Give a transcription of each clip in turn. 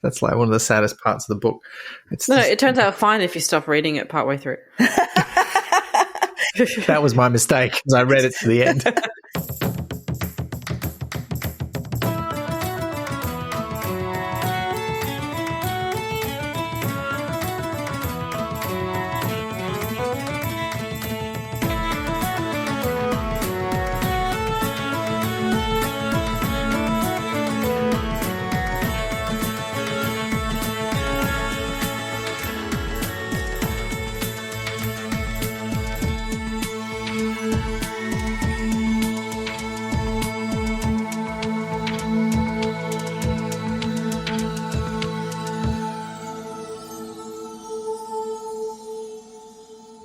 That's like one of the saddest parts of the book. It turns out fine if you stop reading it partway through. That was my mistake because I read it to the end.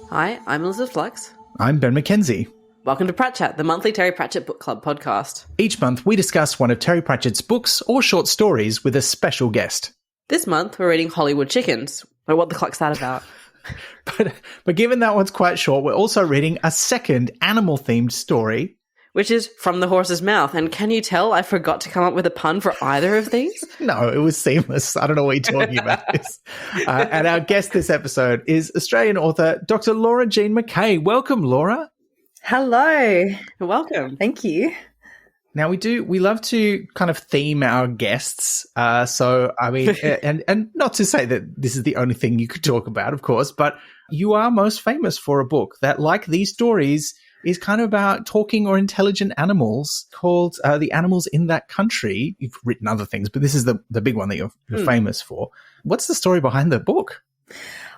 Hi, I'm Elizabeth Flux. I'm Ben McKenzie. Welcome to Pratchat, the monthly Terry Pratchett Book Club podcast. Each month, we discuss one of Terry Pratchett's books or short stories with a special guest. This month, we're reading Hollywood Chickens. But what the clock's that about? but given that one's quite short, we're also reading a second animal-themed story. Which is From the Horse's Mouth. And can you tell I forgot to come up with a pun for either of these? No, it was seamless. I don't know what you're talking about. And our guest this episode is Australian author Dr. Laura Jean McKay. Welcome, Laura. Hello. Welcome. Thank you. Now, we love to kind of theme our guests. So, I mean, and not to say that this is the only thing you could talk about, of course, but you are most famous for a book that, like these stories, is kind of about talking or intelligent animals called The Animals in That Country. You've written other things, but this is the big one that you're famous for. What's the story behind the book?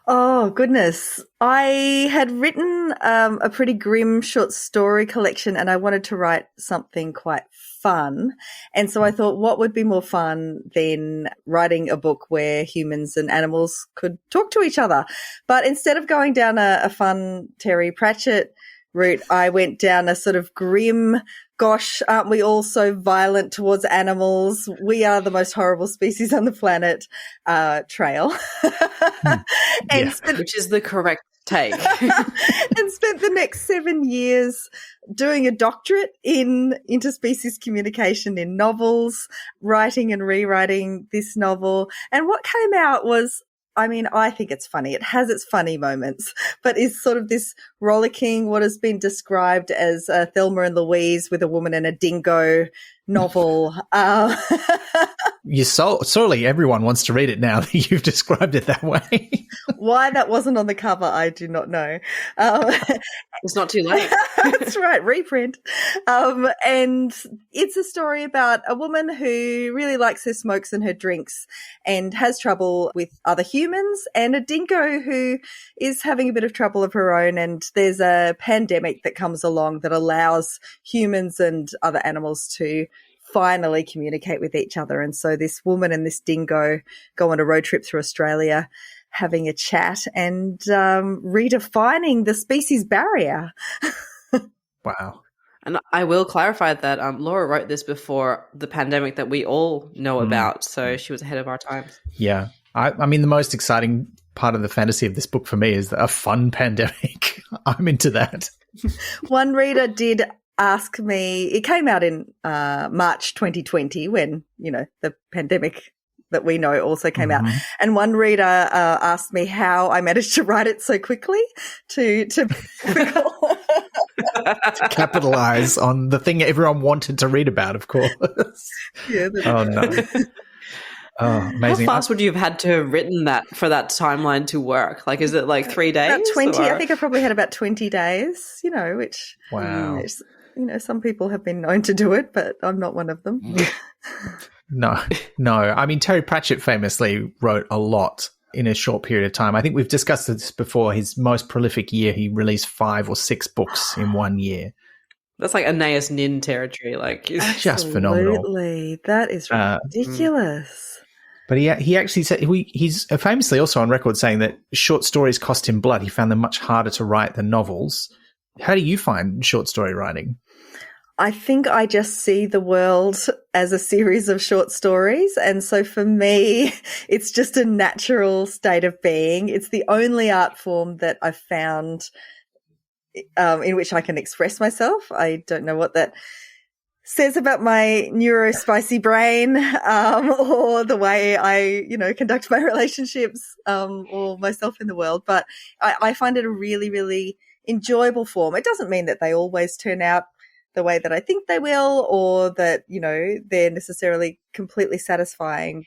Oh, goodness. I had written a pretty grim short story collection and I wanted to write something quite fun. And so I thought, what would be more fun than writing a book where humans and animals could talk to each other? But instead of going down a fun Terry Pratchett route, I went down a sort of grim, gosh, aren't we all so violent towards animals? We are the most horrible species on the planet trail. Which is the correct take. And spent the next 7 years doing a doctorate in interspecies communication in novels, writing and rewriting this novel. And what came out was, I mean, I think it's funny. It has its funny moments, but is sort of this rollicking, what has been described as Thelma and Louise with a woman and a dingo novel. Surely everyone wants to read it now that you've described it that way. Why that wasn't on the cover, I do not know. It's not too late. That's right, reprint. And it's a story about a woman who really likes her smokes and her drinks and has trouble with other humans, and a dingo who is having a bit of trouble of her own. And there's a pandemic that comes along that allows humans and other animals to finally communicate with each other. And so this woman and this dingo go on a road trip through Australia, having a chat and redefining the species barrier. Wow. And I will clarify that Laura wrote this before the pandemic that we all know about, so she was ahead of our times. Yeah. I mean, the most exciting part of the fantasy of this book for me is a fun pandemic. I'm into that. One reader did ask me, it came out in March 2020 when, the pandemic that we know also came out. And one reader asked me how I managed to write it so quickly to capitalize on the thing everyone wanted to read about, of course. Yeah. Oh, no. Oh, amazing. How fast would you have had to have written that for that timeline to work? Like, is it like 3 days? About 20. Or? I think I probably had about 20 days, which, wow. Some people have been known to do it, but I'm not one of them. No. I mean, Terry Pratchett famously wrote a lot in a short period of time. I think we've discussed this before. His most prolific year, he released 5 or 6 books in 1 year. That's like Aeneas Nin territory. Like, it's just phenomenal. Absolutely. That is ridiculous. But he actually said he's famously also on record saying that short stories cost him blood. He found them much harder to write than novels. How do you find short story writing? I think I just see the world as a series of short stories. And so for me, it's just a natural state of being. It's the only art form that I've found in which I can express myself. I don't know what that says about my neurospicy brain, or the way I, conduct my relationships, or myself in the world. But I find it a really, really enjoyable form. It doesn't mean that they always turn out the way that I think they will, or that, they're necessarily completely satisfying,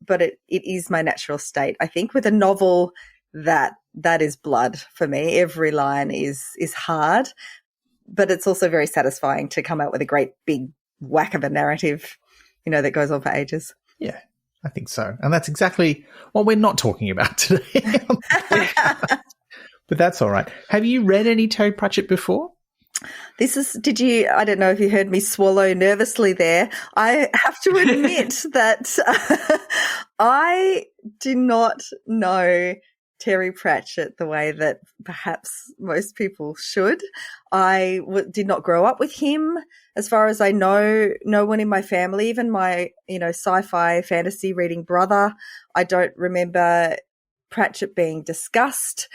but it is my natural state. I think with a novel, that is blood for me. Every line is hard, but it's also very satisfying to come out with a great big whack of a narrative, that goes on for ages. Yeah, I think so. And that's exactly what we're not talking about today. But that's all right. Have you read any Terry Pratchett before? I don't know if you heard me swallow nervously there. I have to admit that I do not know Terry Pratchett the way that perhaps most people should. I did not grow up with him. As far as I know, no one in my family, even my, sci-fi fantasy reading brother, I don't remember Pratchett being discussed.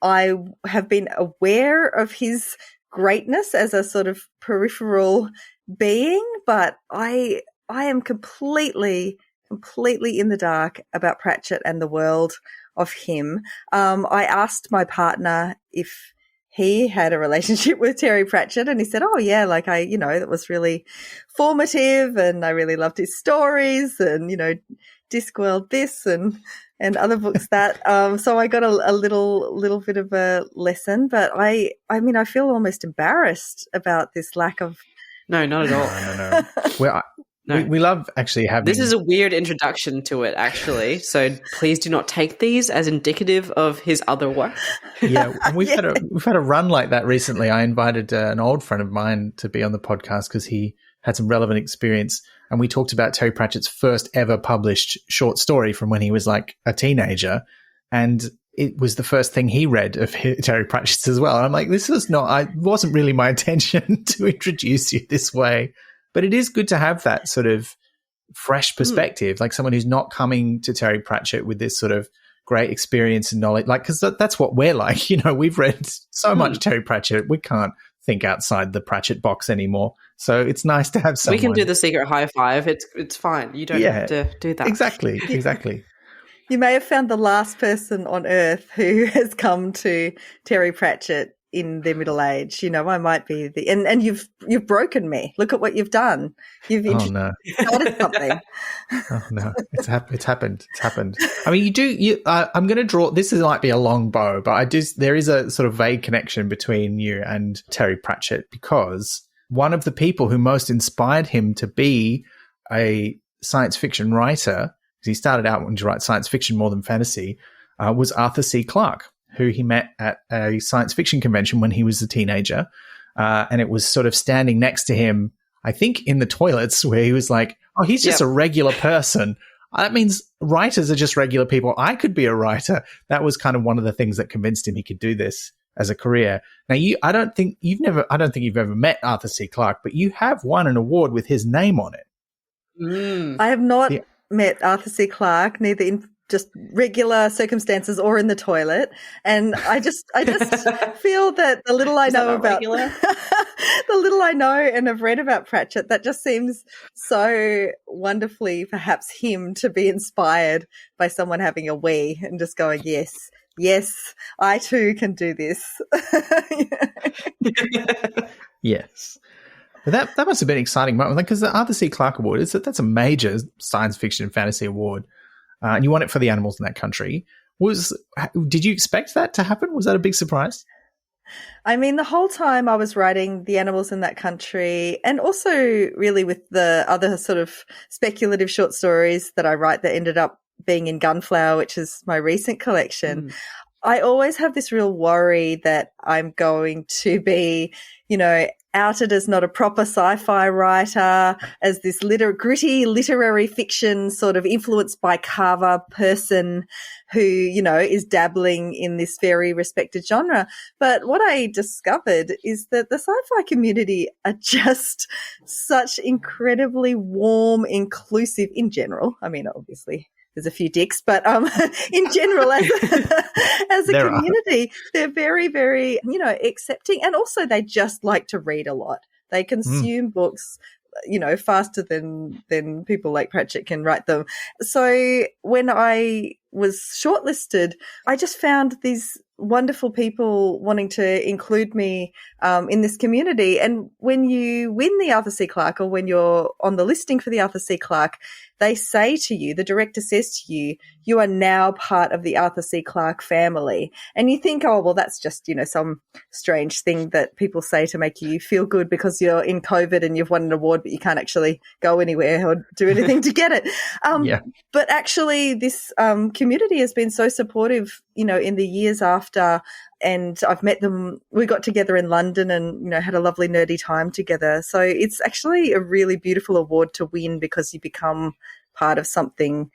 I have been aware of his greatness as a sort of peripheral being, but I am completely in the dark about Pratchett and the world of him. I asked my partner if he had a relationship with Terry Pratchett, and he said, "Oh yeah, that was really formative, and I really loved his stories, and Discworld this and other books that." So I got a little bit of a lesson, but I feel almost embarrassed about this lack of. No, not at all. No. Well, we love actually having. This is a weird introduction to it, actually. So please do not take these as indicative of his other work. Yeah, and we've had a run like that recently. I invited an old friend of mine to be on the podcast because he had some relevant experience, and we talked about Terry Pratchett's first ever published short story from when he was like a teenager, and it was the first thing he read of Terry Pratchett's as well. And I'm like, wasn't really my intention to introduce you this way, but it is good to have that sort of fresh perspective, like someone who's not coming to Terry Pratchett with this sort of great experience and knowledge, like, because that's what we're like. We've read so much Terry Pratchett, we can't think outside the Pratchett box anymore. So it's nice to have someone. We can do the secret high five. It's fine. You don't have to do that. Exactly. You may have found the last person on earth who has come to Terry Pratchett in their middle age. I might be and you've broken me. Look at what you've done. You've started something. Oh no, it's happened. I mean, I'm going to draw. This might be a long bow, but there is a sort of vague connection between you and Terry Pratchett, because one of the people who most inspired him to be a science fiction writer, because he started out wanting to write science fiction more than fantasy, was Arthur C. Clarke, who he met at a science fiction convention when he was a teenager. And it was sort of standing next to him, I think, in the toilets, where he was like, "Oh, he's just a regular person. That means writers are just regular people. I could be a writer." That was kind of one of the things that convinced him he could do this as a career. Now, I don't think you've ever met Arthur C. Clarke, but you have won an award with his name on it. I have not met Arthur C. Clarke, neither in just regular circumstances or in the toilet. And I just feel that the little I know about the little I know and have read about Pratchett, that just seems so wonderfully perhaps him to be inspired by someone having a wee and just going, yes, I too can do this. Yes. But that must have been an exciting moment, because the Arthur C. Clarke Award, that's a major science fiction and fantasy award. And you won it for The Animals in That Country. Did you expect that to happen? Was that a big surprise? I mean, the whole time I was writing The Animals in That Country, and also really with the other sort of speculative short stories that I write that ended up being in Gunflower, which is my recent collection, I always have this real worry that I'm going to be, outed as not a proper sci-fi writer, as this gritty literary fiction sort of influenced by Carver person who, is dabbling in this very respected genre. But what I discovered is that the sci-fi community are just such incredibly warm, inclusive in general. I mean, obviously there's a few dicks, but in general, as a community, they're very, very, accepting. And also they just like to read a lot. They consume books, faster than people like Pratchett can write them. So when I was shortlisted, I just found these wonderful people wanting to include me in this community. And when you win the Arthur C. Clarke, or when you're on the listing for the Arthur C. Clarke, they say to you, the director says to you, you are now part of the Arthur C. Clarke family. And you think, oh, well, that's just, some strange thing that people say to make you feel good because you're in COVID and you've won an award, but you can't actually go anywhere or do anything to get it. But actually this community has been so supportive, in the years after, and I've met them. We got together in London and, had a lovely nerdy time together. So it's actually a really beautiful award to win because you become part of something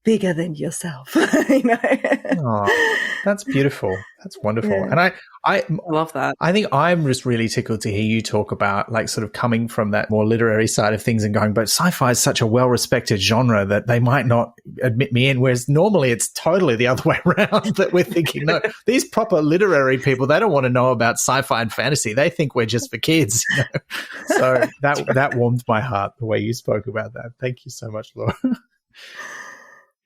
bigger than yourself. Oh, that's beautiful. That's wonderful. Yeah. And I love that. I think I'm just really tickled to hear you talk about like sort of coming from that more literary side of things and going, but sci-fi is such a well-respected genre that they might not admit me in, whereas normally it's totally the other way around, that we're thinking, no, these proper literary people, they don't want to know about sci-fi and fantasy. They think we're just for kids. So that warmed my heart, the way you spoke about that. Thank you so much, Laura.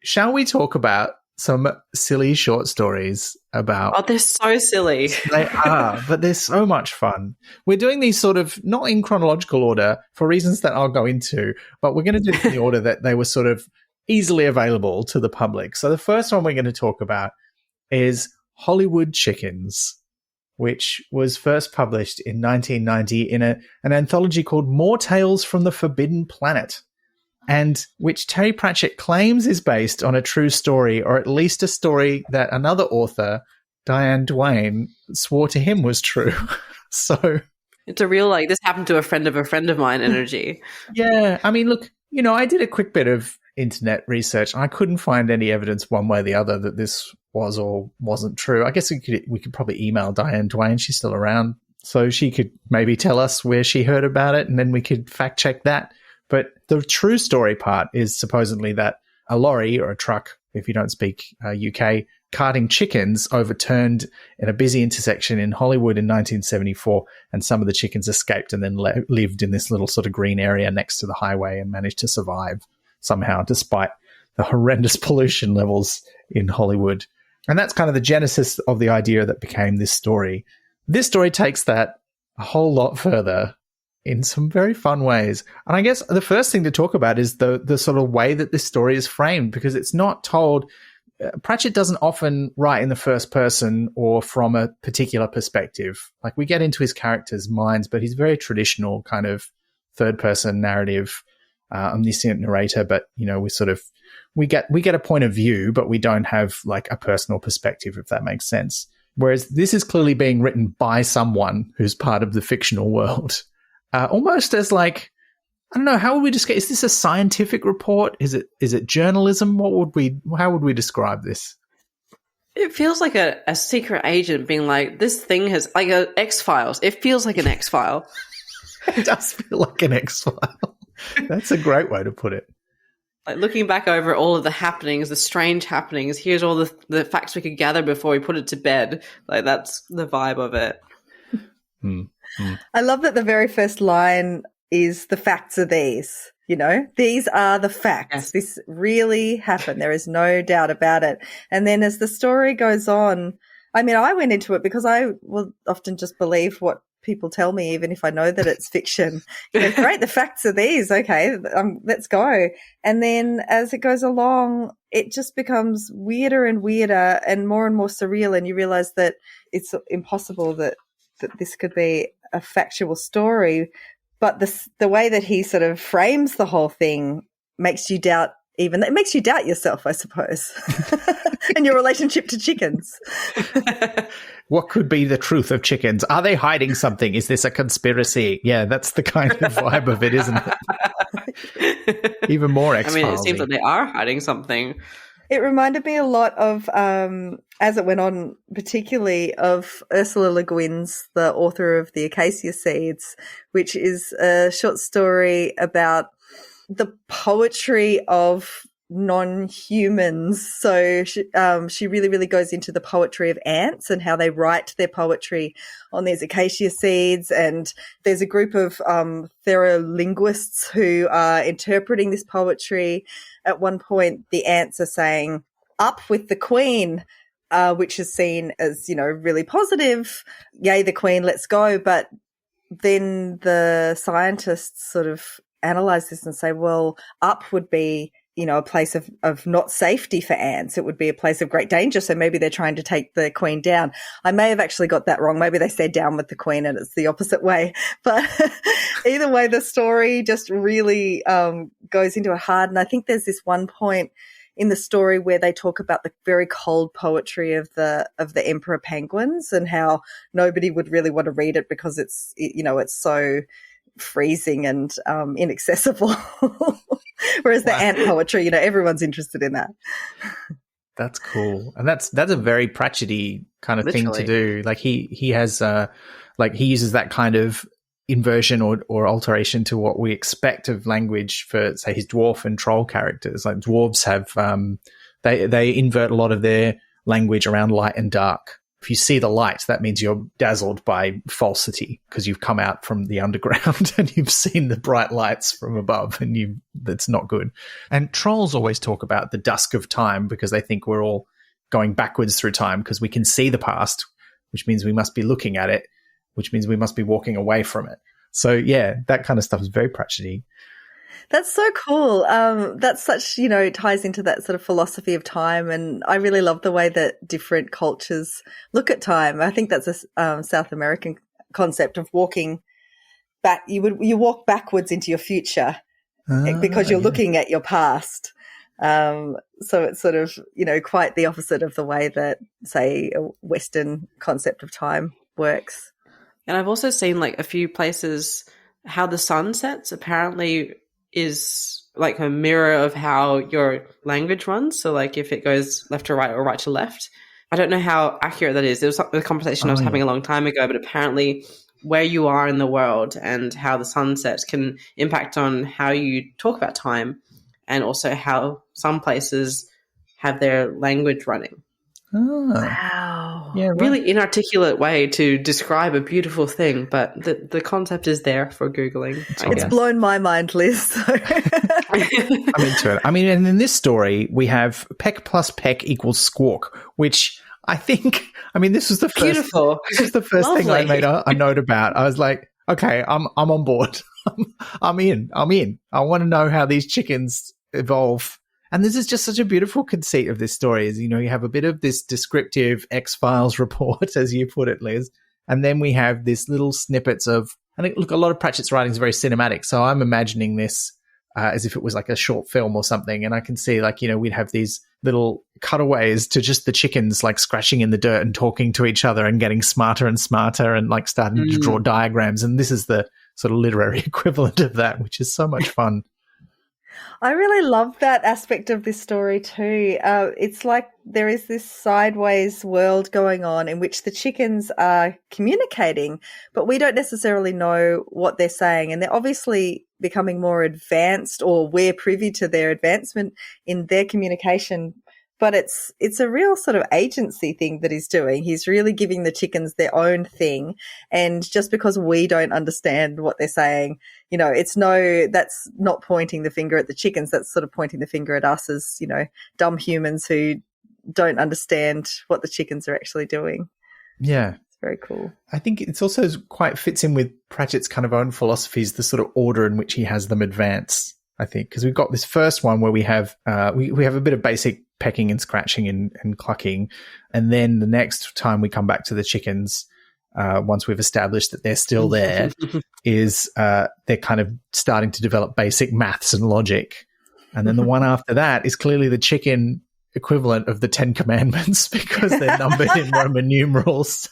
Shall we talk about some silly short stories about... Oh, they're so silly. They are, but they're so much fun. We're doing these sort of not in chronological order for reasons that I'll go into, but we're going to do it in the order that they were sort of easily available to the public. So the first one we're going to talk about is Hollywood Chickens, which was first published in 1990 in an anthology called More Tales from the Forbidden Planet, and which Terry Pratchett claims is based on a true story, or at least a story that another author, Diane Duane, swore to him was true. So it's a real, this happened to a friend of mine energy. Yeah. I mean, look, I did a quick bit of internet research and I couldn't find any evidence one way or the other that this was or wasn't true. I guess we could probably email Diane Duane. She's still around. So she could maybe tell us where she heard about it and then we could fact check that. But the true story part is supposedly that a lorry or a truck, if you don't speak UK, carting chickens overturned in a busy intersection in Hollywood in 1974, and some of the chickens escaped and then lived in this little sort of green area next to the highway and managed to survive somehow despite the horrendous pollution levels in Hollywood. And that's kind of the genesis of the idea that became this story. This story takes that a whole lot further in some very fun ways. And I guess the first thing to talk about is the sort of way that this story is framed, because it's not told. Pratchett doesn't often write in the first person or from a particular perspective. Like, we get into his characters' minds, but he's very traditional kind of third person narrative, omniscient narrator. But, we get a point of view, but we don't have like a personal perspective, if that makes sense. Whereas this is clearly being written by someone who's part of the fictional world. Almost as like, I don't know, how would we describe? Is this a scientific report? Is it journalism? How would we describe this? It feels like a secret agent being like, this thing has like a X-Files. It feels like an X-File. It does feel like an X-File. That's a great way to put it. Like, looking back over all of the happenings, the strange happenings, here's all the facts we could gather before we put it to bed. Like, that's the vibe of it. I love that the very first line is, the facts are these, these are the facts. Yes. This really happened. There is no doubt about it. And then as the story goes on, I mean, I went into it because I will often just believe what people tell me, even if I know that it's fiction. Great, the facts are these. Okay, let's go. And then as it goes along, it just becomes weirder and weirder and more surreal. And you realize that it's impossible that this could be a factual story, but the way that he sort of frames the whole thing makes you doubt yourself, I suppose, and your relationship to chickens. What could be the truth of chickens? Are they hiding something? Is this a conspiracy? Yeah, that's the kind of vibe of it, isn't it? Even more X-Files. I mean, it seems like they are hiding something. It reminded me a lot of, as it went on, particularly of Ursula Le Guin's, the author of The Acacia Seeds, which is a short story about the poetry of non-humans. So she really, really goes into the poetry of ants and how they write their poetry on these acacia seeds. And there's a group of therolinguists who are interpreting this poetry. At one point, the ants are saying, "Up with the queen," which is seen as, really positive. Yay, the queen, let's go. But then the scientists sort of analyze this and say, well, up would be, a place of not safety for ants. It would be a place of great danger. So maybe they're trying to take the queen down. I may have actually got that wrong. Maybe they said down with the queen and it's the opposite way. But either way, the story just really goes into it hard. And I think there's this one point in the story where they talk about the very cold poetry of the emperor penguins and how nobody would really want to read it because it's so freezing and inaccessible. Whereas the ant poetry, everyone's interested in that. That's cool. And that's a very Pratchett-y kind of thing to do. Like he has he uses that kind of inversion or alteration to what we expect of language for, say, his dwarf and troll characters. Like dwarves have they invert a lot of their language around light and dark. If you see the light, that means you're dazzled by falsity because you've come out from the underground and you've seen the bright lights from above, and that's not good. And trolls always talk about the dusk of time because they think we're all going backwards through time because we can see the past, which means we must be looking at it, which means we must be walking away from it. So, yeah, that kind of stuff is very Pratchett-y. That's so cool. That's such, ties into that sort of philosophy of time. And I really love the way that different cultures look at time. I think that's a South American concept of walking back. You walk backwards into your future because you're looking at your past. So it's sort of, quite the opposite of the way that, say, a Western concept of time works. And I've also seen a few places how the sun sets apparently is like a mirror of how your language runs. So if it goes left to right or right to left. I don't know how accurate that is. There was a conversation I was having a long time ago, but apparently where you are in the world and how the sun sets can impact on how you talk about time, and also how some places have their language running. Oh. Wow. Yeah, right. Really inarticulate way to describe a beautiful thing, but the concept is there for Googling. It's blown my mind, Liz. So. I'm into it. I mean, and in this story, we have peck plus peck equals squawk, which I think, this was the first, beautiful. This was the first thing I made a note about. I was like, okay, I'm on board. I'm in. I want to know how these chickens evolve. And this is just such a beautiful conceit of this story is, you have a bit of this descriptive X-Files report, as you put it, Liz. And then we have this little snippets of, I think, look, a lot of Pratchett's writing is very cinematic. So I'm imagining this as if it was like a short film or something. And I can see we'd have these little cutaways to just the chickens scratching in the dirt and talking to each other and getting smarter and smarter and starting to draw diagrams. And this is the sort of literary equivalent of that, which is so much fun. I really love that aspect of this story too. It's like there is this sideways world going on in which the chickens are communicating, but we don't necessarily know what they're saying. And they're obviously becoming more advanced, or we're privy to their advancement in their communication. But it's a real sort of agency thing that he's doing. He's really giving the chickens their own thing. And just because we don't understand what they're saying, that's not pointing the finger at the chickens. That's sort of pointing the finger at us as, dumb humans who don't understand what the chickens are actually doing. Yeah. It's very cool. I think it's also quite fits in with Pratchett's kind of own philosophies, the sort of order in which he has them advance, I think, because we've got this first one where we have we have a bit of basic pecking and scratching and clucking. And then the next time we come back to the chickens, once we've established that they're still there, is they're kind of starting to develop basic maths and logic. And then the one after that is clearly the chicken equivalent of the 10 Commandments because they're numbered in Roman numerals,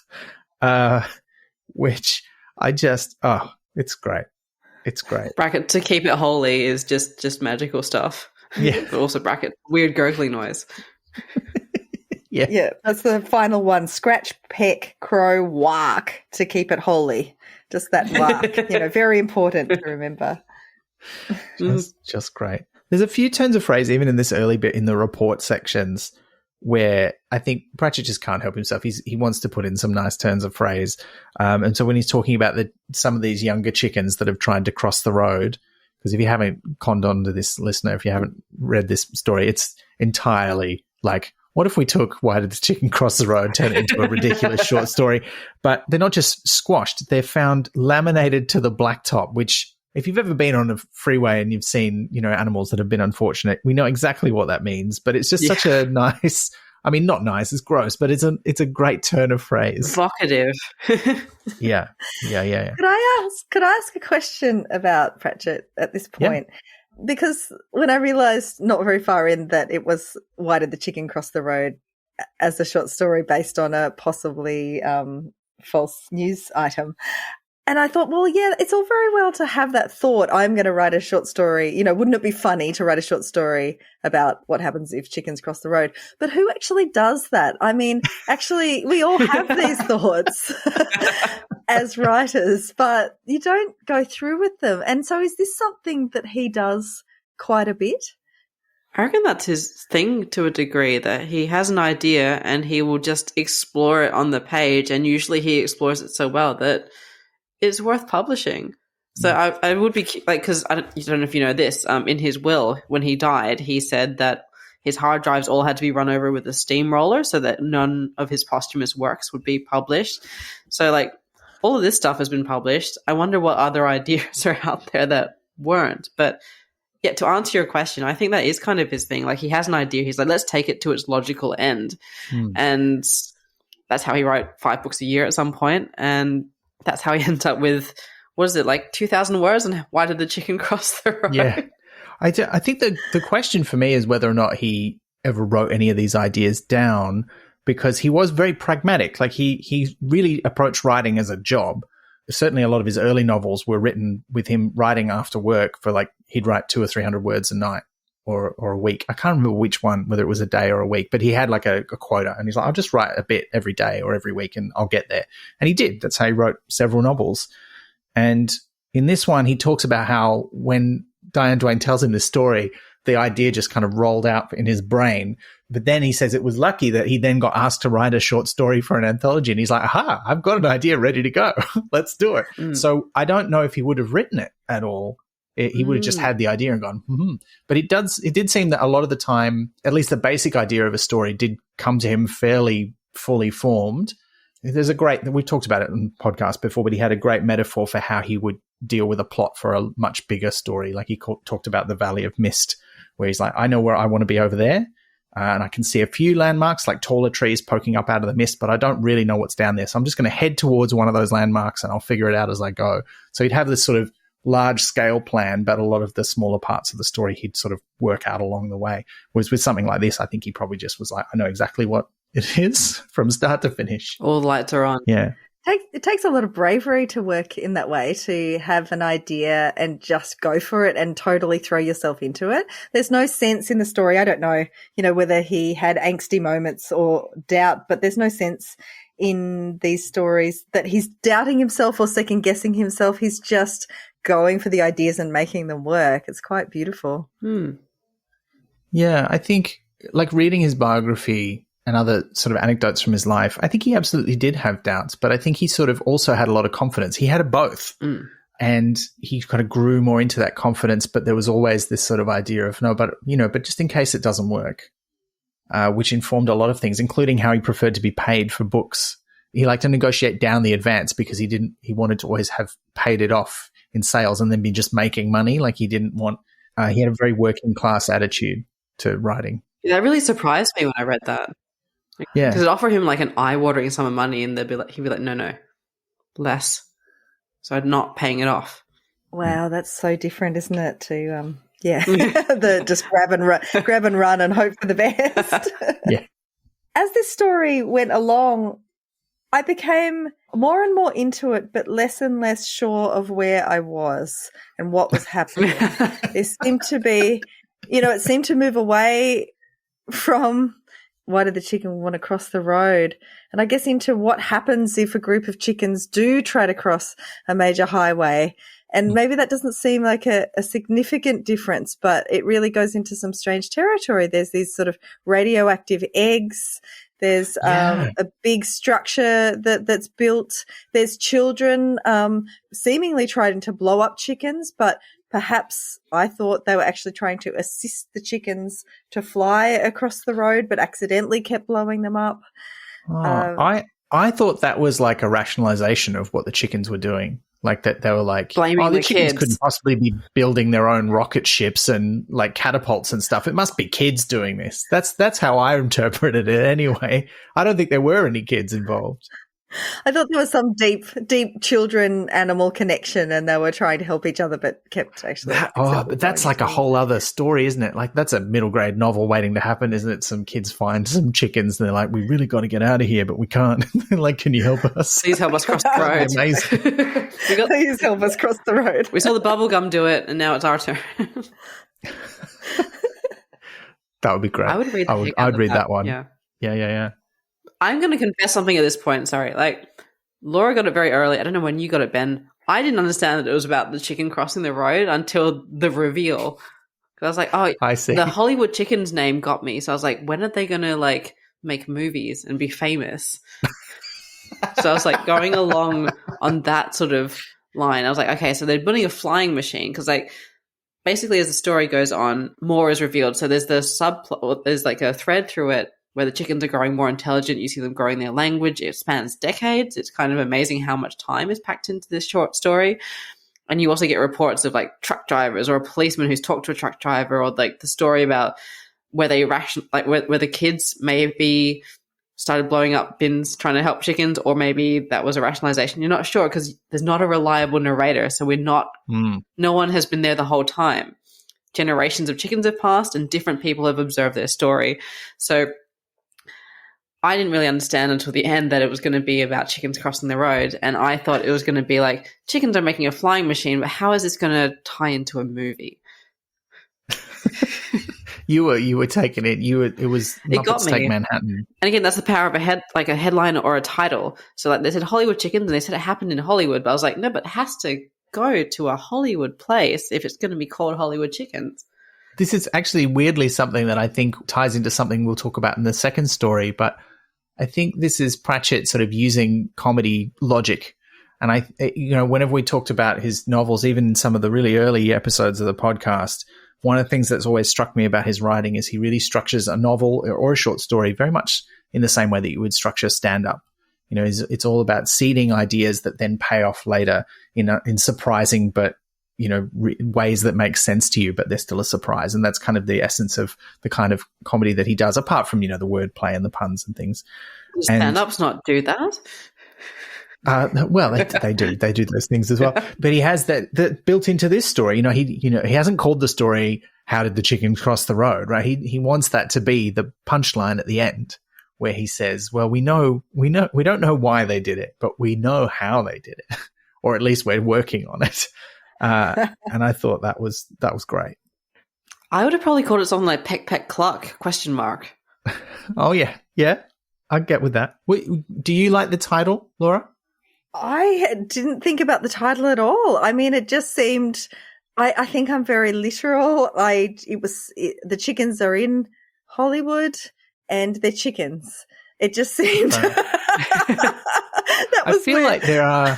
which I just, it's great. It's great. Bracket to keep it holy is just magical stuff. Yeah. But also bracket weird gurgling noise. Yeah. Yeah, that's the final one. Scratch, peck, crow, walk to keep it holy. Just that walk, very important to remember. Just great. There's a few turns of phrase, even in this early bit in the report sections, where I think Pratchett just can't help himself. He wants to put in some nice turns of phrase. And so when he's talking about some of these younger chickens that have tried to cross the road, because if you haven't conned on to this, listener, if you haven't read this story, it's entirely like, what if we took Why Did the Chicken Cross the Road, turn it into a ridiculous short story? But they're not just squashed. They're found laminated to the blacktop, which if you've ever been on a freeway and you've seen, animals that have been unfortunate, we know exactly what that means. But it's just such a nice, I mean, not nice, it's gross, but it's a great turn of phrase. Evocative. Yeah. Could I ask a question about Pratchett at this point? Yeah. Because when I realised not very far in that it was Why Did the Chicken Cross the Road as a short story based on a possibly false news item. And I thought, well, yeah, it's all very well to have that thought, I'm going to write a short story. Wouldn't it be funny to write a short story about what happens if chickens cross the road? But who actually does that? I mean, actually, we all have these thoughts as writers, but you don't go through with them. And so is this something that he does quite a bit? I reckon that's his thing to a degree, that he has an idea and he will just explore it on the page. And usually he explores it so well that it's worth publishing. So I would be like, because I don't know if you know this, in his will, when he died, he said that his hard drives all had to be run over with a steamroller so that none of his posthumous works would be published. So like all of this stuff has been published. I wonder what other ideas are out there that weren't. But yeah, to answer your question, I think that is kind of his thing. Like he has an idea. He's like, let's take it to its logical end. And that's how he wrote 5 books a year at some point. And that's how he ends up with, what is it, like 2,000 words? And Why Did the Chicken Cross the Road? Yeah. I think the question for me is whether or not he ever wrote any of these ideas down, because he was very pragmatic. Like he really approached writing as a job. Certainly a lot of his early novels were written with him writing after work for like, he'd write 200 or 300 words a night or a week. I can't remember which one, whether it was a day or a week, but he had like a quota and he's like, I'll just write a bit every day or every week and I'll get there. And he did. That's how he wrote several novels. And in this one, he talks about how when Diane Duane tells him this story, the idea just kind of rolled out in his brain. But then he says it was lucky that he then got asked to write a short story for an anthology. And he's like, aha, I've got an idea ready to go. Let's do it. So I don't know if he would have written it at all. He would have just had the idea and gone, But it did seem that a lot of the time, at least the basic idea of a story did come to him fairly fully formed. There's we've talked about it in the podcast before, but he had a great metaphor for how he would deal with a plot for a much bigger story. Like he talked about the Valley of Mist, where he's like, I know where I want to be over there. And I can see a few landmarks like taller trees poking up out of the mist, but I don't really know what's down there. So I'm just going to head towards one of those landmarks and I'll figure it out as I go. So he'd have this sort of large scale plan, but a lot of the smaller parts of the story he'd sort of work out along the way. Whereas with something like this, I think he probably just was like, I know exactly what it is from start to finish. All the lights are on. Yeah. It takes a lot of bravery to work in that way, to have an idea and just go for it and totally throw yourself into it. There's no sense in the story. I don't know, whether he had angsty moments or doubt, but there's no sense in these stories that he's doubting himself or second guessing himself. He's just going for the ideas and making them work. It's quite beautiful. Yeah, I think like reading his biography and other sort of anecdotes from his life, I think he absolutely did have doubts, but I think he sort of also had a lot of confidence. He had both. And he kind of grew more into that confidence, but there was always this sort of idea of, no, but just in case it doesn't work, which informed a lot of things, including how he preferred to be paid for books. He liked to negotiate down the advance because he wanted to always have paid it off in sales and then be just making money. Like he didn't want, he had a very working class attitude to writing. Yeah, that really surprised me when I read that. Yeah. Because it offered him like an eye-watering sum of money and he'd be like, no, less. So I'm not paying it off. Wow, that's so different, isn't it? To, the just grab and run and hope for the best. Yeah. As this story went along, I became more and more into it, but less and less sure of where I was and what was happening. There seemed to be, it seemed to move away from why did the chicken want to cross the road? And I guess into what happens if a group of chickens do try to cross a major highway. And maybe that doesn't seem like a significant difference, but it really goes into some strange territory. There's these sort of radioactive eggs. There's a big structure that's built. There's children seemingly trying to blow up chickens, but perhaps I thought they were actually trying to assist the chickens to fly across the road, but accidentally kept blowing them up. I thought that was like a rationalization of what the chickens were doing. Like that they were like, blaming the the chickens kids. couldn't possibly be building their own rocket ships and like catapults and stuff. It must be kids doing this. That's how I interpreted it anyway. I don't think there were any kids involved. I thought there was some deep children-animal connection and they were trying to help each other but kept actually... But that's like a whole other story, isn't it? Like that's a middle grade novel waiting to happen, isn't it? Some kids find some chickens and they're like, we really got to get out of here, but we can't. Like, can you help us? Please help us cross the road. Amazing. Please help us cross the road. We saw the bubblegum do it and now it's our turn. That would be great. I would read I'd read that one. Yeah. I'm going to confess something at this point. Sorry. Like, Laura got it very early. I don't know when you got it, Ben. I didn't understand that it was about the chicken crossing the road until the reveal. Because I was like, oh, I see. The Hollywood chicken's name got me. So I was like, when are they going to, like, make movies and be famous? So I was, like, going along on that sort of line. I was like, okay, so they're building a flying machine. Because, like, basically as the story goes on, more is revealed. So there's the subplot, there's, like, a thread through it where the chickens are growing more intelligent. You see them growing their language. It spans decades. It's kind of amazing how much time is packed into this short story. And you also get reports of like truck drivers or a policeman who's talked to a truck driver, or like the story about where they where the kids maybe started blowing up bins trying to help chickens, or maybe that was a rationalization. You're not sure because there's not a reliable narrator. So no one has been there the whole time. Generations of chickens have passed and different people have observed their story. So I didn't really understand until the end that it was going to be about chickens crossing the road. And I thought it was going to be like, chickens are making a flying machine, but how is this going to tie into a movie? You were taking it. It was Muppets Take Manhattan. And again, that's the power of a headline or a title. So like they said Hollywood chickens and they said it happened in Hollywood, but I was like, no, but it has to go to a Hollywood place if it's going to be called Hollywood Chickens. This is actually weirdly something that I think ties into something we'll talk about in the second story, but I think this is Pratchett sort of using comedy logic. And whenever we talked about his novels, even in some of the really early episodes of the podcast, one of the things that's always struck me about his writing is he really structures a novel or a short story very much in the same way that you would structure stand-up. You know, it's all about seeding ideas that then pay off later in surprising but ways that make sense to you, but they're still a surprise. And that's kind of the essence of the kind of comedy that he does, apart from, the wordplay and the puns and things. Does stand-ups not do that? Well, they do. They do those things as well. But he has that built into this story. He hasn't called the story, "How did the chickens cross the road?" Right? He wants that to be the punchline at the end, where he says, "Well, we don't know why they did it, but we know how they did it, or at least we're working on it." And I thought that was great. I would have probably called it something like Peck Peck Cluck ? Oh yeah, I'd get with that. Do you like the title, Laura? I didn't think about the title at all. I mean, it just seemed. I think I'm very literal. The chickens are in Hollywood and they're chickens. It just seemed. I feel like there are.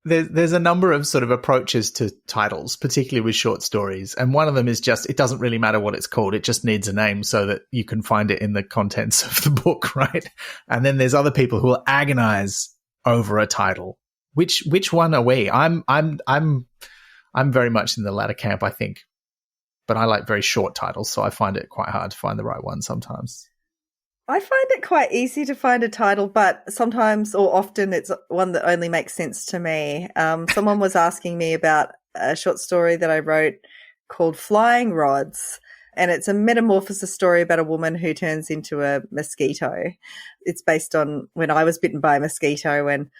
There's a number of sort of approaches to titles, particularly with short stories. And one of them is just, it doesn't really matter what it's called. It just needs a name so that you can find it in the contents of the book, right? And then there's other people who will agonize over a title. Which one are we? I'm very much in the latter camp, I think. But I like very short titles, so I find it quite hard to find the right one sometimes. I find it quite easy to find a title, but sometimes or often it's one that only makes sense to me. Someone was asking me about a short story that I wrote called Flying Rods, and it's a metamorphosis story about a woman who turns into a mosquito. It's based on when I was bitten by a mosquito and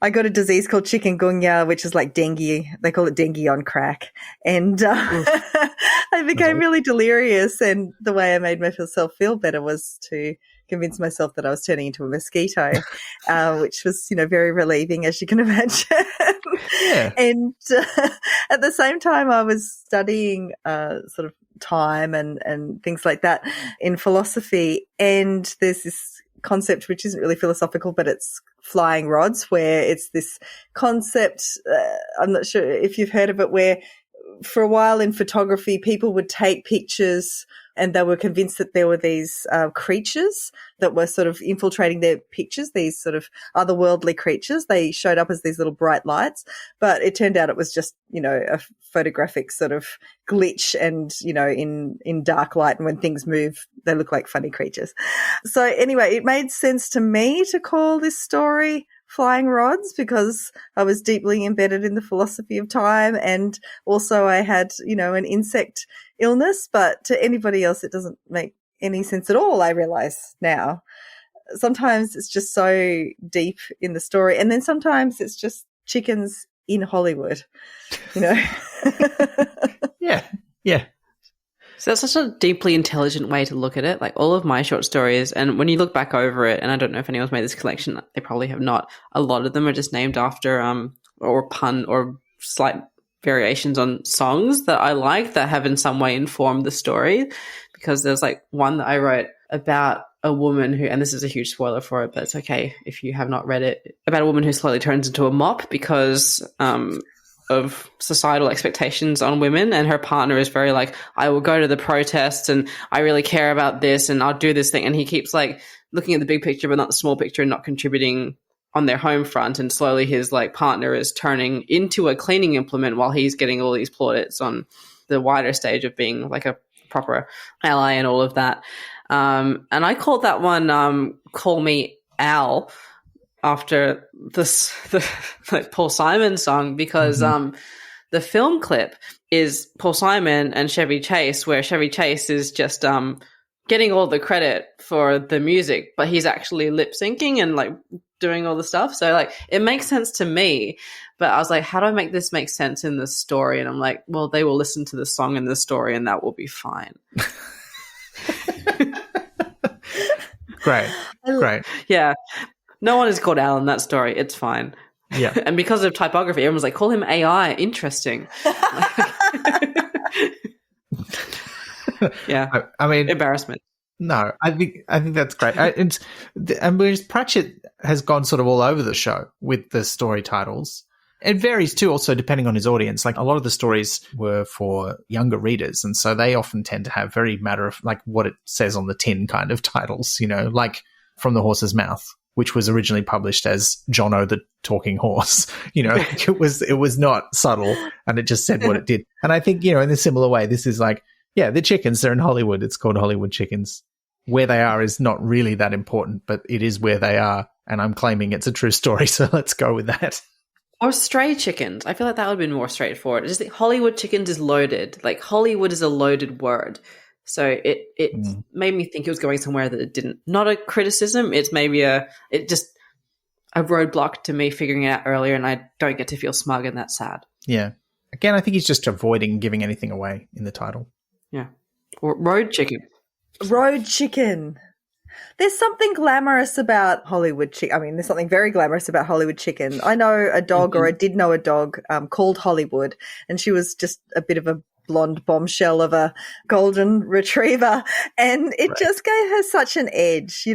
I got a disease called chikungunya, which is like dengue. They call it dengue on crack. And I became really delirious. And the way I made myself feel better was to convince myself that I was turning into a mosquito, which was, very relieving, as you can imagine. Yeah. And at the same time, I was studying sort of time and things like that in philosophy. And there's this concept which isn't really philosophical, but it's flying rods, where it's this concept, I'm not sure if you've heard of it, where for a while in photography, people would take pictures and they were convinced that there were these creatures that were sort of infiltrating their pictures, these sort of otherworldly creatures. They showed up as these little bright lights, but it turned out it was just, a photographic sort of glitch, and, in dark light, and when things move, they look like funny creatures. So anyway, it made sense to me to call this story Flying Rods, because I was deeply embedded in the philosophy of time, and also I had, an insect illness, but to anybody else it doesn't make any sense at all, I realize now. Sometimes it's just so deep in the story, and then sometimes it's just chickens in Hollywood, Yeah. So that's such a deeply intelligent way to look at it. Like all of my short stories, and when you look back over it, and I don't know if anyone's made this collection, they probably have not. A lot of them are just named after or pun or slight variations on songs that I like that have in some way informed the story. Because there's like one that I wrote about a woman who, and this is a huge spoiler for it, but it's okay if you have not read it, about a woman who slowly turns into a mop because of societal expectations on women, and her partner is very like, I will go to the protests and I really care about this and I'll do this thing, and he keeps like looking at the big picture but not the small picture and not contributing on their home front, and slowly his like partner is turning into a cleaning implement while he's getting all these plaudits on the wider stage of being like a proper ally and all of that. And I called that one Call Me Al, after the like Paul Simon song, because the film clip is Paul Simon and Chevy Chase, where Chevy Chase is just getting all the credit for the music, but he's actually lip syncing and like doing all the stuff. So like it makes sense to me, but I was like, how do I make this make sense in the story? And I'm like, well, they will listen to the song and the story and that will be fine. Great. Yeah. No one is called Al in that story. It's fine. Yeah. And because of typography, everyone's like, call him AI. Interesting. Yeah. I mean, embarrassment. No, I think that's great. And Pratchett has gone sort of all over the show with the story titles. It varies too, also depending on his audience. Like a lot of the stories were for younger readers, and so they often tend to have very matter of like what it says on the tin kind of titles, like From the Horse's Mouth, which was originally published as Jono the Talking Horse. It was not subtle, and it just said what it did. And I think, in a similar way, this is like, yeah, the chickens, they're in Hollywood. It's called Hollywood Chickens. Where they are is not really that important, but it is where they are, and I'm claiming it's a true story, so let's go with that. Or stray chickens. I feel like that would have been more straightforward. I just think Hollywood Chickens is loaded. Like Hollywood is a loaded word. So it made me think it was going somewhere that it didn't. Not a criticism. It's maybe a roadblock to me figuring it out earlier, and I don't get to feel smug, and that's sad. Yeah. Again, I think he's just avoiding giving anything away in the title. Yeah. Or road chicken. Road chicken. There's something glamorous about Hollywood chicken. I mean, there's something very glamorous about Hollywood chicken. I know a dog, or I did know a dog called Hollywood, and she was just a bit of a blonde bombshell of a golden retriever, and it just gave her such an edge,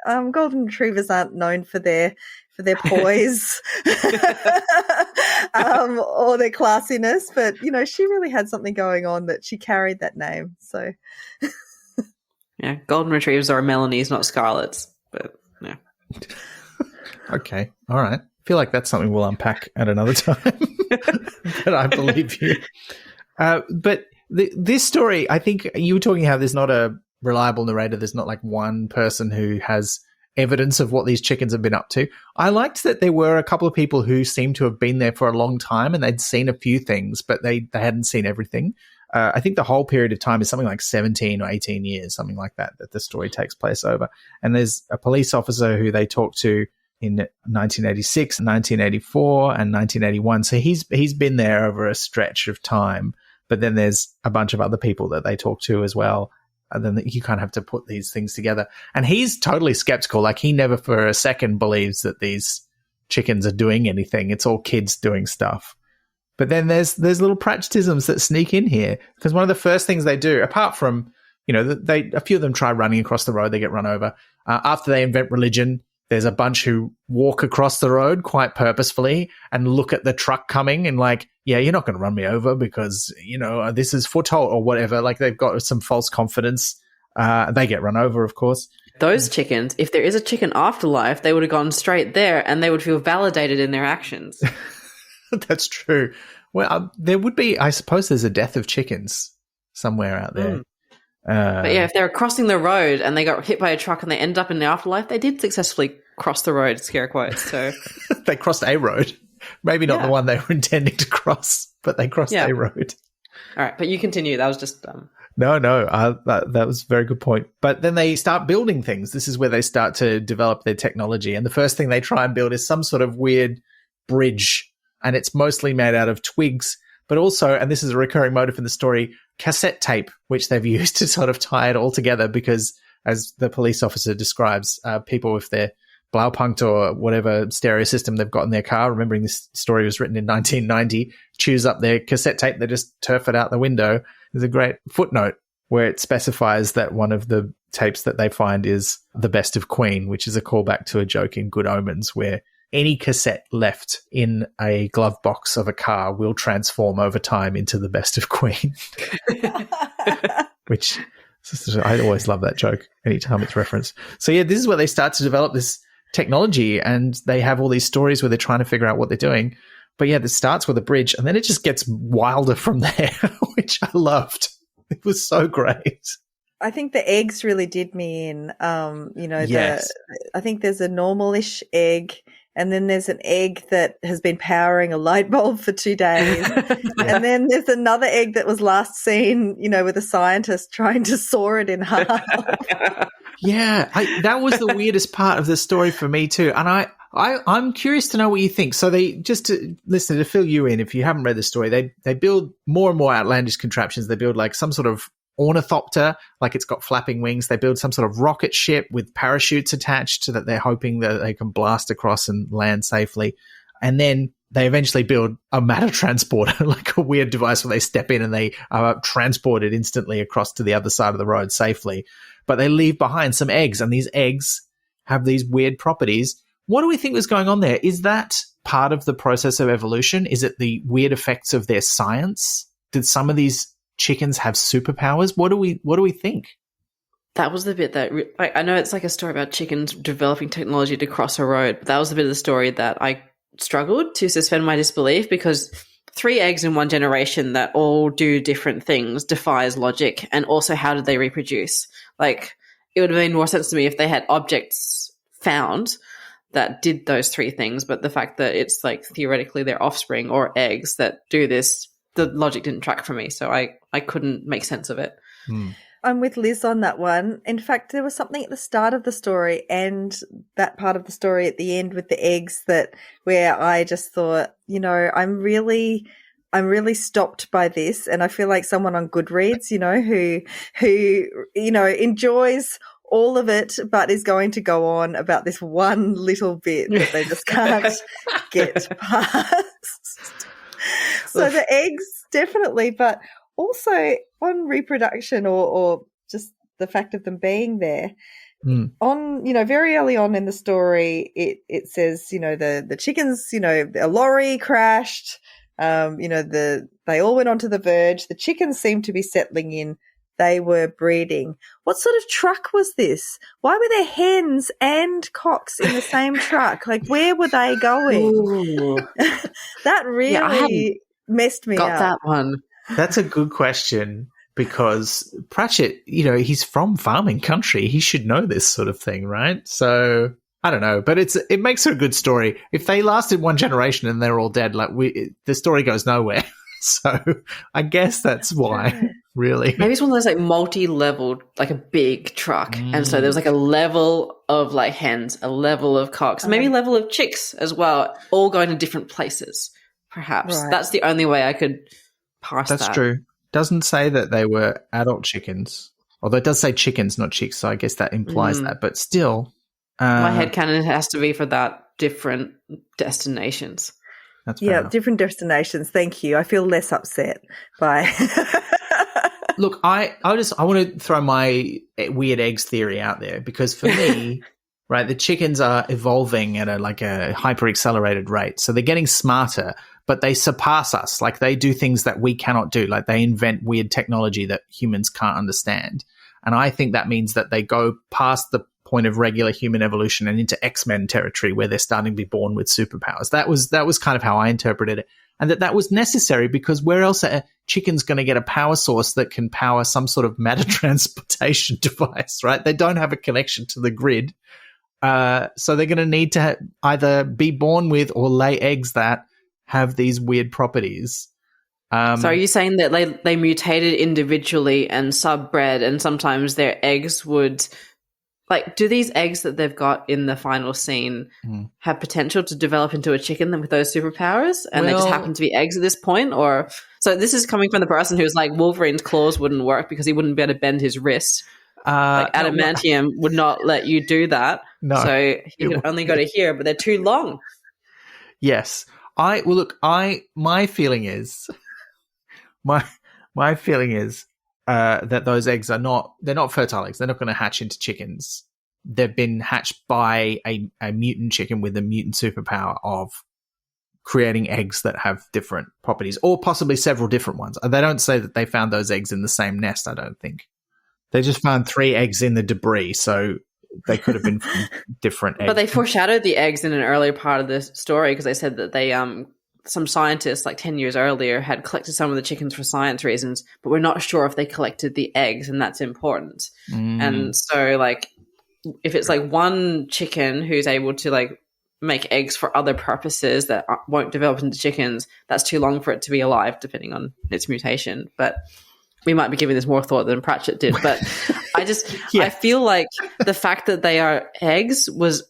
Golden retrievers aren't known for their poise or their classiness, but she really had something going on that she carried that name. So yeah, golden retrievers are Melanies, not Scarlets, but yeah. Okay, all right. I feel like that's something we'll unpack at another time, but I believe you. But this story, I think you were talking how there's not a reliable narrator. There's not like one person who has evidence of what these chickens have been up to. I liked that there were a couple of people who seemed to have been there for a long time, and they'd seen a few things, but they hadn't seen everything. I think the whole period of time is something like 17 or 18 years, something like that the story takes place over. And there's a police officer who they talk to in 1986, 1984, and 1981. So he's been there over a stretch of time. But then there's a bunch of other people that they talk to as well. And then you kind of have to put these things together. And he's totally skeptical. Like he never for a second believes that these chickens are doing anything. It's all kids doing stuff. But then there's little Pratchettisms that sneak in here, because one of the first things they do, apart from, a few of them try running across the road, they get run over. After they invent religion, there's a bunch who walk across the road quite purposefully and look at the truck coming and like, yeah, you're not going to run me over because, this is foretold or whatever. Like they've got some false confidence. They get run over, of course. Those chickens, if there is a chicken afterlife, they would have gone straight there and they would feel validated in their actions. That's true. Well, there would be, I suppose there's a death of chickens somewhere out there. But yeah, if they were crossing the road and they got hit by a truck and they end up in the afterlife, they did successfully cross the road, scare quotes. So they crossed a road. Maybe not the one they were intending to cross, but they crossed a road. All right, but you continue. That was just... No, that was a very good point. But then they start building things. This is where they start to develop their technology. And the first thing they try and build is some sort of weird bridge. And it's mostly made out of twigs, but also, and this is a recurring motif in the story, cassette tape, which they've used to sort of tie it all together because, as the police officer describes, people with their Blaupunkt or whatever stereo system they've got in their car, remembering this story was written in 1990, choose up their cassette tape, they just turf it out the window. There's a great footnote where it specifies that one of the tapes that they find is The Best of Queen, which is a callback to a joke in Good Omens where any cassette left in a glove box of a car will transform over time into The Best of Queen. Which, I always love that joke anytime it's referenced. So yeah, this is where they start to develop this technology and they have all these stories where they're trying to figure out what they're doing. But yeah, this starts with a bridge and then it just gets wilder from there, which I loved. It was so great. I think the eggs really did me in. Yes. I think there's a normal-ish egg, and then there's an egg that has been powering a light bulb for 2 days. And then there's another egg that was last seen, with a scientist trying to saw it in half. Yeah, that was the weirdest part of the story for me too. And I'm curious to know what you think. So they, just to listen, to fill you in, if you haven't read the story, they build more and more outlandish contraptions. They build like some sort of ornithopter, like it's got flapping wings. They build some sort of rocket ship with parachutes attached so that they're hoping that they can blast across and land safely. And then they eventually build a matter transporter, like a weird device where they step in and they are transported instantly across to the other side of the road safely. But they leave behind some eggs, and these eggs have these weird properties. What do we think was going on there? Is that part of the process of evolution? Is it the weird effects of their science? Did some of these chickens have superpowers? What do we think? That was the bit that I know it's like a story about chickens developing technology to cross a road, but that was the bit of the story that I struggled to suspend my disbelief, because 3 eggs in one generation that all do different things defies logic. And also, how did they reproduce? Like, it would have made more sense to me if they had objects found that did those 3 things, but the fact that it's like theoretically their offspring or eggs that do this, the logic didn't track for me, so I couldn't make sense of it. I'm with Liz on that one. In fact, there was something at the start of the story and that part of the story at the end with the eggs where I just thought, I'm really stopped by this, and I feel like someone on Goodreads, who enjoys all of it, but is going to go on about this one little bit that they just can't get past. So the eggs, definitely, but also on reproduction or just the fact of them being there. On, very early on in the story, it says, the chickens, a lorry crashed, they all went onto the verge. The chickens seemed to be settling in. They were breeding. What sort of truck was this? Why were there hens and cocks in the same truck? Like, where were they going? That really messed me up. Got that one. That's a good question, because Pratchett, he's from farming country. He should know this sort of thing, right? So I don't know, but it makes it a good story. If they lasted one generation and they're all dead, the story goes nowhere. So I guess that's why, really. Maybe it's one of those like multi-leveled, like a big truck. And so there's like a level of like hens, a level of cocks, maybe a level of chicks as well, all going to different places, perhaps. Right. That's the only way I could parse that. That's true. Doesn't say that they were adult chickens, although it does say chickens, not chicks, so I guess that implies that. But still. My headcanon has to be for that different destinations. That's fair enough. Different destinations. Thank you. I feel less upset by. Look, I want to throw my weird eggs theory out there, because for me, right, the chickens are evolving at a hyper accelerated rate. So they're getting smarter, but they surpass us. Like, they do things that we cannot do. Like, they invent weird technology that humans can't understand. And I think that means that they go past the point of regular human evolution and into X-Men territory, where they're starting to be born with superpowers. That was kind of how I interpreted it. And that was necessary, because where else are chickens going to get a power source that can power some sort of matter transportation device, right? They don't have a connection to the grid. So they're going to need to either be born with or lay eggs that have these weird properties. So are you saying that they mutated individually and subbred, and sometimes their eggs would... Like, do these eggs that they've got in the final scene have potential to develop into a chicken with those superpowers, and they just happen to be eggs at this point? Or so this is coming from the person who's like, Wolverine's claws wouldn't work because he wouldn't be able to bend his wrist. Like, adamantium would not let you do that. No, so you can only go to here, but they're too long. Yes, my feeling is that those eggs they're not fertile eggs. They're not going to hatch into chickens. They've been hatched by a mutant chicken with a mutant superpower of creating eggs that have different properties, or possibly several different ones. They don't say that they found those eggs in the same nest, I don't think. They just found 3 eggs in the debris, so they could have been from different eggs. But they foreshadowed the eggs in an earlier part of the story, because they said that they some scientists like 10 years earlier had collected some of the chickens for science reasons, but we're not sure if they collected the eggs, and that's important. And so, like, if it's like one chicken who's able to like make eggs for other purposes that won't develop into chickens, that's too long for it to be alive, depending on its mutation. But we might be giving this more thought than Pratchett did. But I feel like the fact that they are eggs was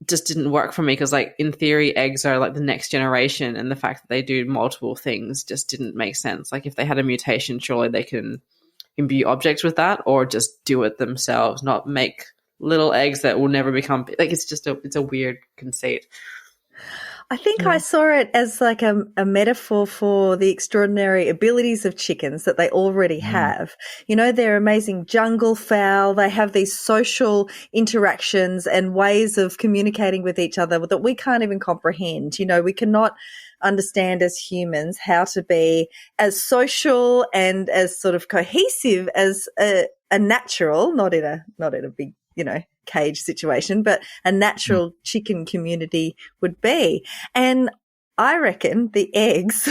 just didn't work for me, because, like, in theory, eggs are like the next generation, and the fact that they do multiple things just didn't make sense. Like, if they had a mutation, surely they can imbue objects with that, or just do it themselves, not make little eggs that will never become like. It's a weird conceit. I think I saw it as like a metaphor for the extraordinary abilities of chickens that they already have. You know, they're amazing jungle fowl. They have these social interactions and ways of communicating with each other that we can't even comprehend. You know, we cannot understand as humans how to be as social and as sort of cohesive as a natural, not in a big, you know, cage situation, but a natural chicken community would be. And I reckon the eggs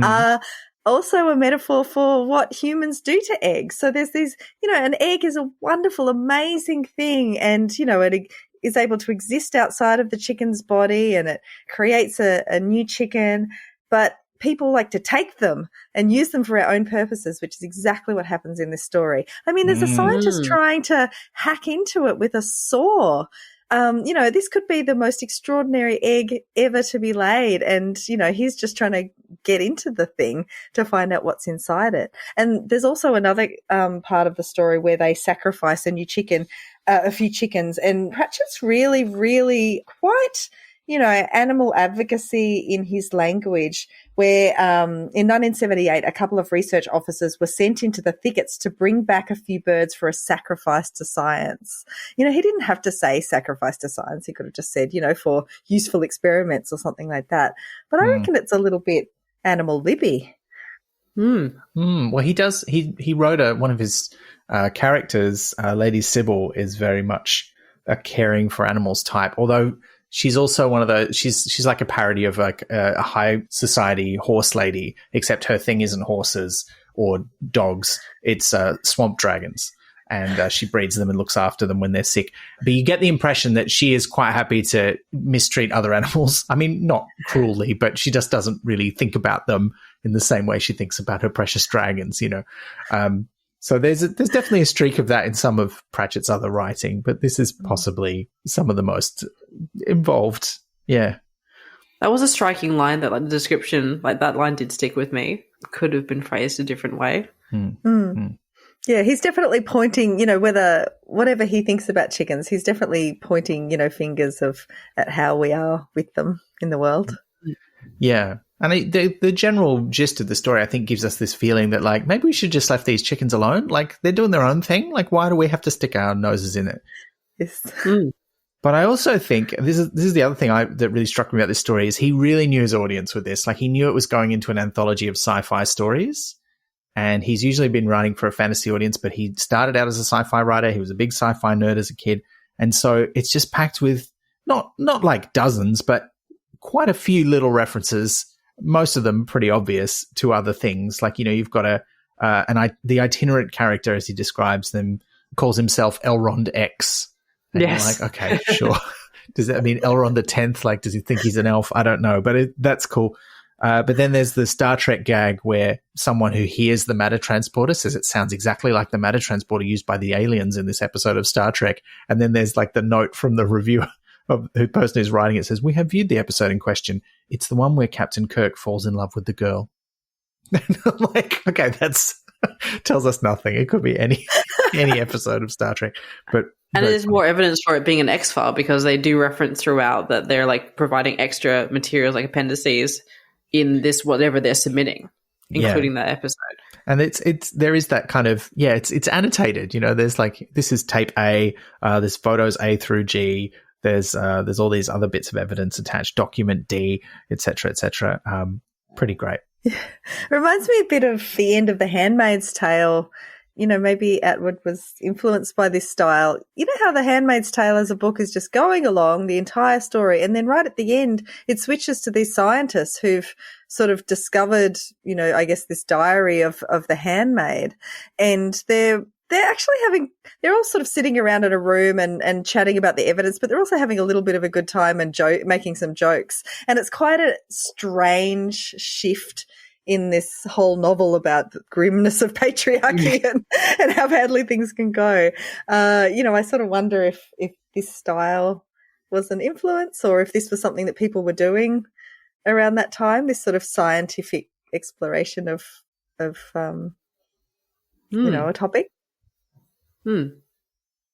are also a metaphor for what humans do to eggs. So there's these, you know, an egg is a wonderful, amazing thing, and, you know, it is able to exist outside of the chicken's body, and it creates a new chicken, but people like to take them and use them for our own purposes, which is exactly what happens in this story. I mean, there's a scientist trying to hack into it with a saw. You know, this could be the most extraordinary egg ever to be laid. And, you know, he's just trying to get into the thing to find out what's inside it. And there's also another part of the story where they sacrifice a few chickens. And Pratchett's really, really quite, you know, animal advocacy in his language, where in 1978, a couple of research officers were sent into the thickets to bring back a few birds for a sacrifice to science. You know, he didn't have to say sacrifice to science. He could have just said, you know, for useful experiments or something like that. But I reckon it's a little bit animal libby. Well, he does. He wrote one of his characters, Lady Sybil, is very much a caring for animals type, although she's also one of those. She's like a parody of like a high society horse lady, except her thing isn't horses or dogs; it's swamp dragons, and she breeds them and looks after them when they're sick. But you get the impression that she is quite happy to mistreat other animals. I mean, not cruelly, but she just doesn't really think about them in the same way she thinks about her precious dragons. You know. So there's definitely a streak of that in some of Pratchett's other writing, but this is possibly some of the most involved. Yeah. That was a striking line, that like the description, like that line did stick with me. Could have been phrased a different way. Yeah, he's definitely pointing, whatever he thinks about chickens, he's definitely pointing, fingers at how we are with them in the world. Yeah. And the general gist of the story, I think, gives us this feeling that, like, maybe we should just left these chickens alone. Like, they're doing their own thing. Like, why do we have to stick our noses in it? Yes. But I also think this is the other thing that really struck me about this story is he really knew his audience with this. Like, he knew it was going into an anthology of sci-fi stories. And he's usually been writing for a fantasy audience, but he started out as a sci-fi writer. He was a big sci-fi nerd as a kid. And so it's just packed with not like dozens, but quite a few little references, most of them pretty obvious, to other things. Like, you've got the itinerant character, as he describes them, calls himself Elrond X. And yes. You're like, okay, sure. Does that mean Elrond the 10th? Like, does he think he's an elf? I don't know, but that's cool. But then there's the Star Trek gag where someone who hears the matter transporter says it sounds exactly like the matter transporter used by the aliens in this episode of Star Trek. And then there's like the note from the reviewer of the person who's writing it says, "We have viewed the episode in question. It's the one where Captain Kirk falls in love with the girl." And I'm like, okay, that's tells us nothing. It could be any episode of Star Trek. But and there's more evidence for it being an X-File because they do reference throughout that they're like providing extra materials like appendices in this whatever they're submitting, including that episode. And there is that kind of it's annotated. There's like, this is tape A, there's photos A through G, there's all these other bits of evidence attached, document D, etc., etc. Pretty great. Yeah. Reminds me a bit of the end of The Handmaid's Tale. Maybe Atwood was influenced by this style. You know how The Handmaid's Tale as a book is just going along the entire story, and then right at the end, it switches to these scientists who've sort of discovered, I guess this diary of the handmaid, and they're all sort of sitting around in a room and chatting about the evidence, but they're also having a little bit of a good time and making some jokes. And it's quite a strange shift in this whole novel about the grimness of patriarchy and how badly things can go. I sort of wonder if this style was an influence or if this was something that people were doing around that time, this sort of scientific exploration of a topic.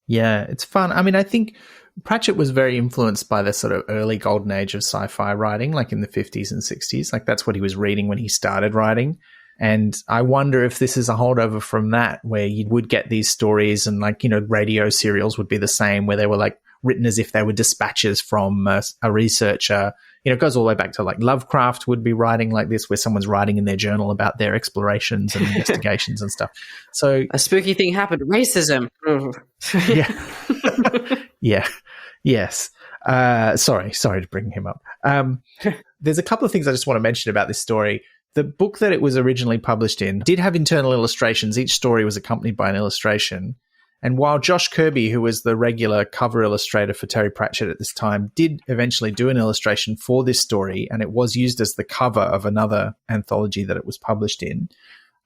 Yeah, it's fun. I mean, I think Pratchett was very influenced by the sort of early golden age of sci-fi writing, like in the 50s and 60s. Like, that's what he was reading when he started writing. And I wonder if this is a holdover from that, where you would get these stories and, like, radio serials would be the same, where they were like written as if they were dispatches from a researcher. It goes all the way back to like Lovecraft would be writing like this, where someone's writing in their journal about their explorations and investigations and stuff. So a spooky thing happened. Racism. Yeah. Yes. Sorry to bring him up. There's a couple of things I just want to mention about this story. The book that it was originally published in did have internal illustrations. Each story was accompanied by an illustration. And while Josh Kirby, who was the regular cover illustrator for Terry Pratchett at this time, did eventually do an illustration for this story, and it was used as the cover of another anthology that it was published in,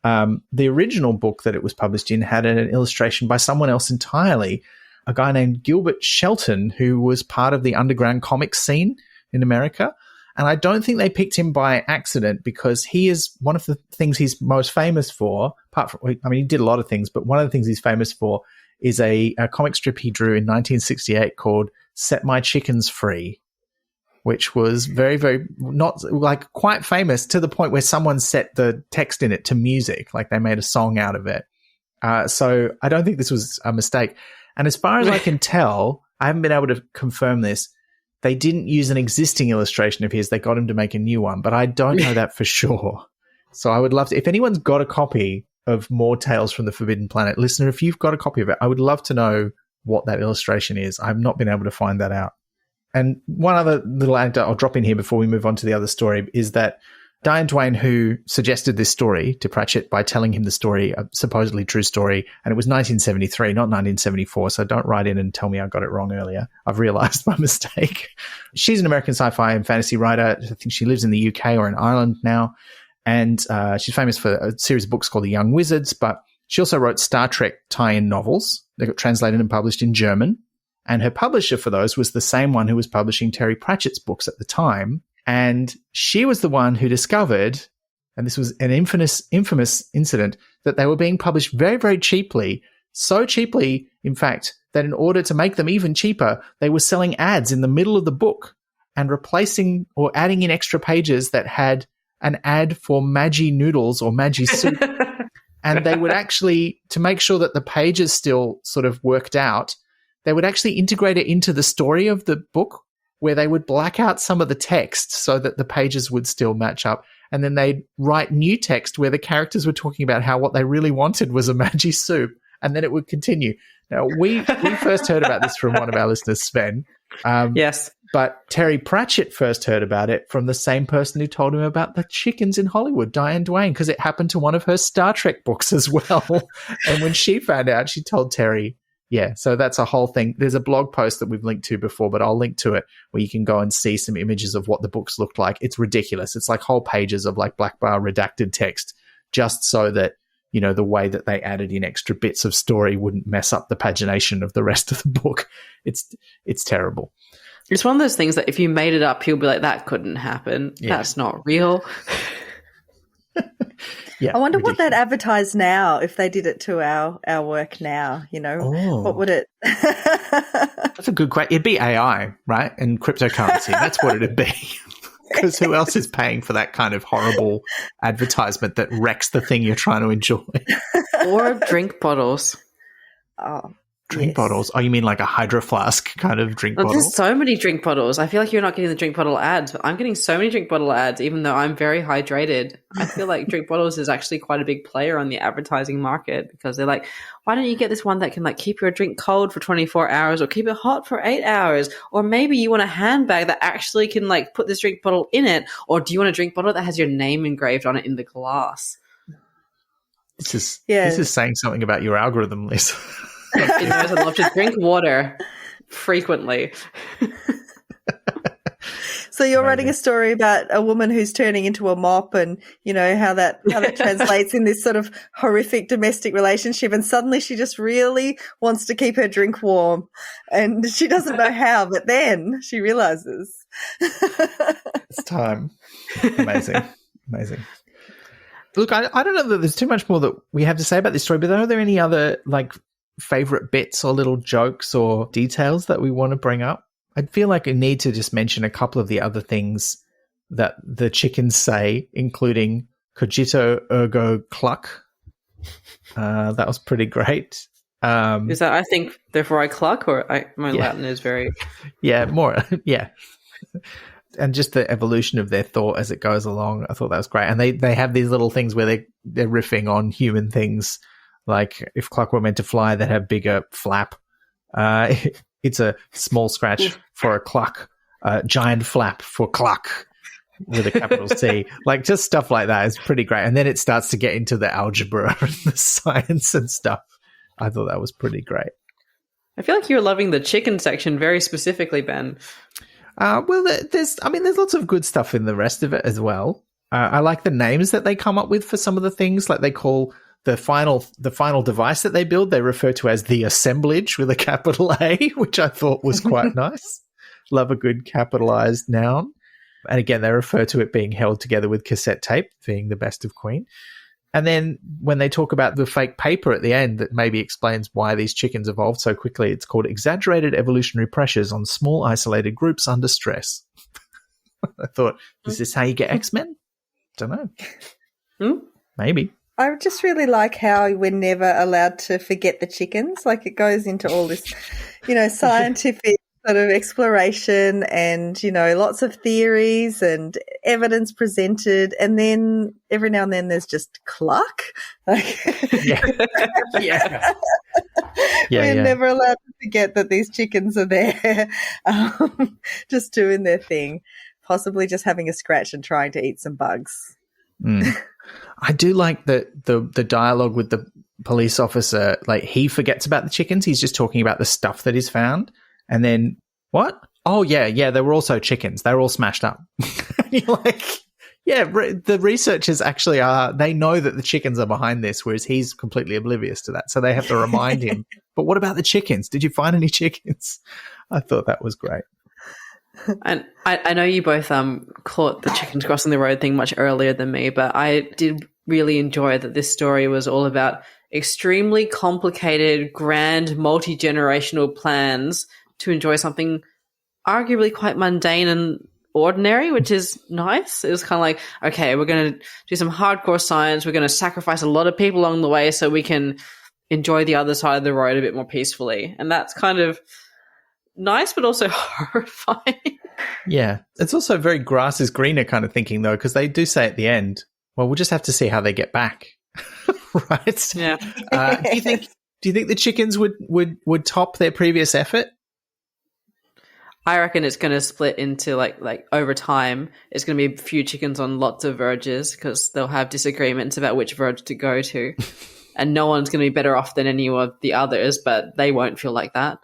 the original book that it was published in had an illustration by someone else entirely, a guy named Gilbert Shelton, who was part of the underground comics scene in America. And I don't think they picked him by accident, because he is one of the things he's most famous for, apart from, I mean, he did a lot of things, but one of the things he's famous for is a comic strip he drew in 1968 called Set My Chickens Free, which was very, very not like quite famous, to the point where someone set the text in it to music. Like, they made a song out of it. So I don't think this was a mistake. And as far as I can tell, I haven't been able to confirm this, they didn't use an existing illustration of his. They got him to make a new one, but I don't know that for sure. So I would love to, if anyone's got a copy of More Tales from the Forbidden Planet, listener, if you've got a copy of it, I would love to know what that illustration is. I've not been able to find that out. And one other little anecdote I'll drop in here before we move on to the other story is that Diane Duane, who suggested this story to Pratchett by telling him the story, a supposedly true story, and it was 1973, not 1974, so don't write in and tell me I got it wrong earlier. I've realized my mistake. She's an American sci-fi and fantasy writer. I think she lives in the UK or in Ireland now, and she's famous for a series of books called The Young Wizards, but she also wrote Star Trek tie-in novels. They got translated and published in German, and her publisher for those was the same one who was publishing Terry Pratchett's books at the time. And she was the one who discovered, and this was an infamous incident, that they were being published very, very cheaply, so cheaply, in fact, that in order to make them even cheaper, they were selling ads in the middle of the book and replacing or adding in extra pages that had an ad for Maggi noodles or Maggi soup. And they would actually, to make sure that the pages still sort of worked out, they would actually integrate it into the story of the book, where they would black out some of the text so that the pages would still match up. And then they'd write new text where the characters were talking about how what they really wanted was a Maggi soup. And then it would continue. Now, we first heard about this from one of our listeners, Sven. Yes. But Terry Pratchett first heard about it from the same person who told him about the chickens in Hollywood, Diane Duane, because it happened to one of her Star Trek books as well. And when she found out, she told Terry. Yeah, so that's a whole thing. There's a blog post that we've linked to before, but I'll link to it where you can go and see some images of what the books looked like. It's ridiculous. It's like whole pages of like black bar redacted text just so that, you know, the way that they added in extra bits of story wouldn't mess up the pagination of the rest of the book. It's terrible. It's one of those things that if you made it up, you'll be like, that couldn't happen. Yeah. That's not real. Yeah, I wonder what they'd advertise now if they did it to our work now, you know. What would it That's a good question. It'd be AI, right? And cryptocurrency. That's what it'd be. Because who else is paying for that kind of horrible advertisement that wrecks the thing you're trying to enjoy? Or drink bottles. Oh, drink bottles? Oh, you mean like a Hydro Flask kind of drink bottle? There's so many drink bottles. I feel like you're not getting the drink bottle ads. I'm getting so many drink bottle ads, even though I'm very hydrated. I feel like drink bottles is actually quite a big player on the advertising market, because they're like, why don't you get this one that can like keep your drink cold for 24 hours or keep it hot for 8 hours? Or maybe you want a handbag that actually can like put this drink bottle in it. Or do you want a drink bottle that has your name engraved on it in the glass? This is saying something about your algorithm, Liz. It knows I love to drink water frequently. So you're writing a story about a woman who's turning into a mop, and you know how that translates in this sort of horrific domestic relationship, and suddenly she just really wants to keep her drink warm, and she doesn't know how, but then she realizes it's time. Amazing. Look, I don't know that there's too much more that we have to say about this story, but are there any other like favorite bits or little jokes or details that we want to bring up? I feel like I need to just mention a couple of the other things that the chickens say, including cogito ergo cluck. That was pretty great. Is that I think therefore I cluck, or my Latin is very yeah. And just the evolution of their thought as it goes along, I thought that was great. And they have these little things where they're riffing on human things. Like if Cluck were meant to fly, they'd have bigger flap. It's a small scratch for a cluck, giant flap for cluck with a capital C. Like just stuff like that is pretty great. And then it starts to get into the algebra and the science and stuff. I thought that was pretty great. I feel like you're loving the chicken section very specifically, Ben. Well, there's lots of good stuff in the rest of it as well. I like the names that they come up with for some of the things. Like they call the final device that they build, they refer to as the assemblage with a capital A, which I thought was quite nice. Love a good capitalized noun. And again, they refer to it being held together with cassette tape, being the best of Queen. And then when they talk about the fake paper at the end that maybe explains why these chickens evolved so quickly, it's called Exaggerated Evolutionary Pressures on Small Isolated Groups Under Stress. I thought, is this how you get X-Men? Don't know. Maybe. I just really like how we're never allowed to forget the chickens. Like it goes into all this, you know, scientific sort of exploration and, you know, lots of theories and evidence presented. And then every now and then there's just cluck. Like, we're never allowed to forget that these chickens are there, just doing their thing, possibly just having a scratch and trying to eat some bugs. I do like the dialogue with the police officer. Like he forgets about the chickens. He's just talking about the stuff that is found. And then what? Oh, yeah, they were also chickens. They were all smashed up. And you're like, yeah, the researchers actually they know that the chickens are behind this, whereas he's completely oblivious to that. So they have to remind him. But what about the chickens? Did you find any chickens? I thought that was great. And I know you both caught the chickens crossing the road thing much earlier than me, but I did really enjoy that this story was all about extremely complicated, grand, multi-generational plans to enjoy something arguably quite mundane and ordinary, which is nice. It was kind of like, okay, we're going to do some hardcore science. We're going to sacrifice a lot of people along the way so we can enjoy the other side of the road a bit more peacefully. And that's kind of nice, but also horrifying. Yeah. It's also very grass is greener kind of thinking, though, because they do say at the end, well, we'll just have to see how they get back. Right? Yeah. Do you think the chickens would top their previous effort? I reckon it's going to split into like over time. It's going to be a few chickens on lots of verges because they'll have disagreements about which verge to go to. And no one's going to be better off than any of the others, but they won't feel like that.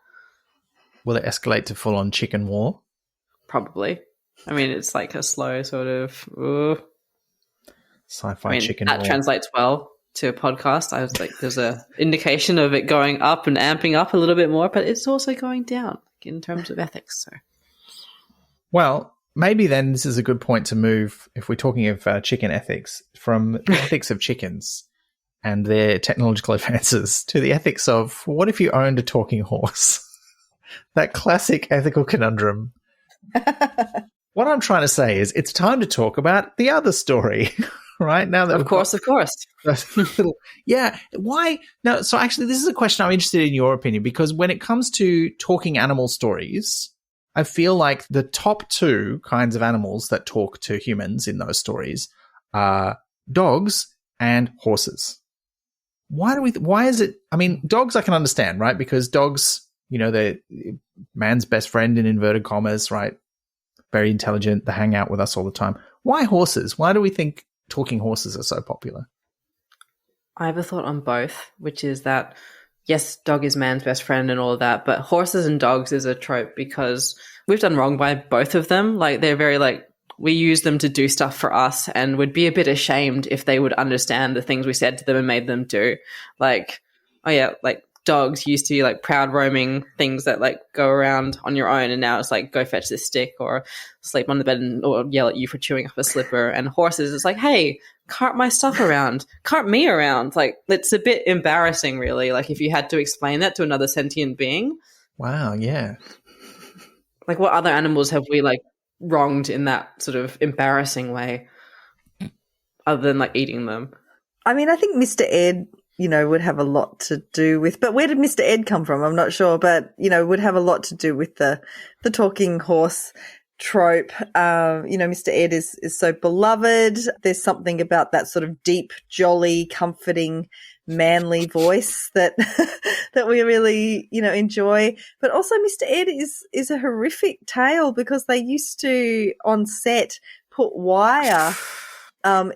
Will it escalate to full-on chicken war? Probably. I mean, it's like a slow sort of sci-fi chicken war. That translates well to a podcast. I was like, there's a indication of it going up and amping up a little bit more, but it's also going down in terms of ethics. So, well, maybe then this is a good point to move, if we're talking of chicken ethics, from the ethics of chickens and their technological advances to the ethics of what if you owned a talking horse? That classic ethical conundrum. What I'm trying to say is it's time to talk about the other story, right? Now that of course. Yeah. Why? No. So actually, this is a question I'm interested in your opinion, because when it comes to talking animal stories, I feel like the top two kinds of animals that talk to humans in those stories are dogs and horses. Why is it? I mean, dogs I can understand, right? Because dogs, they're man's best friend in inverted commas, right? Very intelligent. They hang out with us all the time. Why horses? Why do we think talking horses are so popular? I have a thought on both, which is that, yes, dog is man's best friend and all of that, but horses and dogs is a trope because we've done wrong by both of them. Like, they're very we use them to do stuff for us and would be a bit ashamed if they would understand the things we said to them and made them do. Dogs used to be proud roaming things that go around on your own, and now it's go fetch this stick or sleep on the bed or yell at you for chewing up a slipper. And horses, it's hey, cart my stuff around, cart me around. It's a bit embarrassing, really. If you had to explain that to another sentient being. Wow, yeah. What other animals have we wronged in that sort of embarrassing way, other than eating them? I mean, I think Mr. Ed, would have a lot to do with, but where did Mr. Ed come from? I'm not sure, but, would have a lot to do with the talking horse trope. Mr. Ed is so beloved. There's something about that sort of deep, jolly, comforting, manly voice that that we really, enjoy. But also Mr. Ed is a horrific tale because they used to, on set, put wire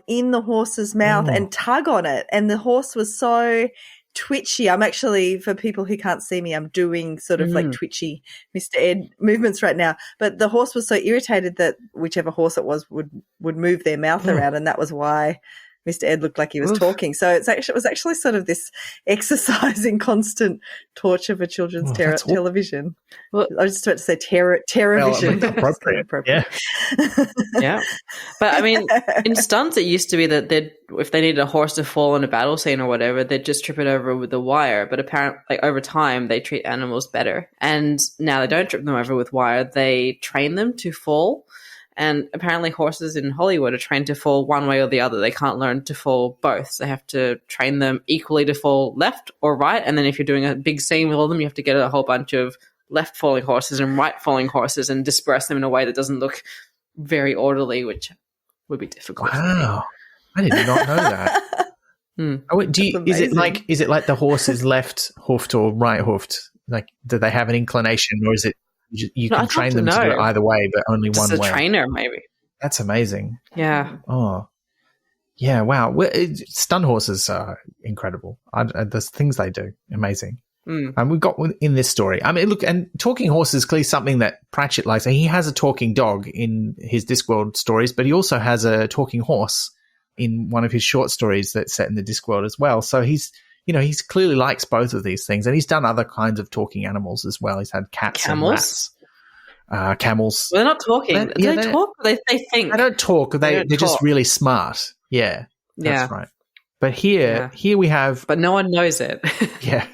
in the horse's mouth and tug on it. And the horse was so twitchy. I'm actually, for people who can't see me, I'm doing sort of twitchy Mr. Ed movements right now. But the horse was so irritated that whichever horse it was would move their mouth around, and that was why Mr. Ed looked like he was talking. So it was actually sort of this exercise in constant torture for children's television. Well, I was just about to say terror-vision. Well, appropriate. Yeah. Yeah. But I mean, in stunts, it used to be that if they needed a horse to fall in a battle scene or whatever, they'd just trip it over with a wire. But apparently, over time, they treat animals better. And now they don't trip them over with wire. They train them to fall. And apparently horses in Hollywood are trained to fall one way or the other. They can't learn to fall both. So they have to train them equally to fall left or right. And then if you're doing a big scene with all of them, you have to get a whole bunch of left falling horses and right falling horses and disperse them in a way that doesn't look very orderly, which would be difficult. Wow. I did not know that. Is it like the horse is left hoofed or right hoofed? Do they have an inclination, or is it you can train them to do it either way, but only one way? Just a trainer, maybe. That's amazing. Yeah. Oh, yeah. Wow. Stun horses are incredible. There's things they do. Amazing. And we've got in this story. I mean, look, and talking horses is clearly something that Pratchett likes. And he has a talking dog in his Discworld stories, but he also has a talking horse in one of his short stories that's set in the Discworld as well. So he's clearly likes both of these things, and he's done other kinds of talking animals as well. He's had cats and rats. camels. Well, they're not talking. Do they talk? They think. They don't talk. They're just really smart. Yeah, that's right. But here we have... But no one knows it. Yeah.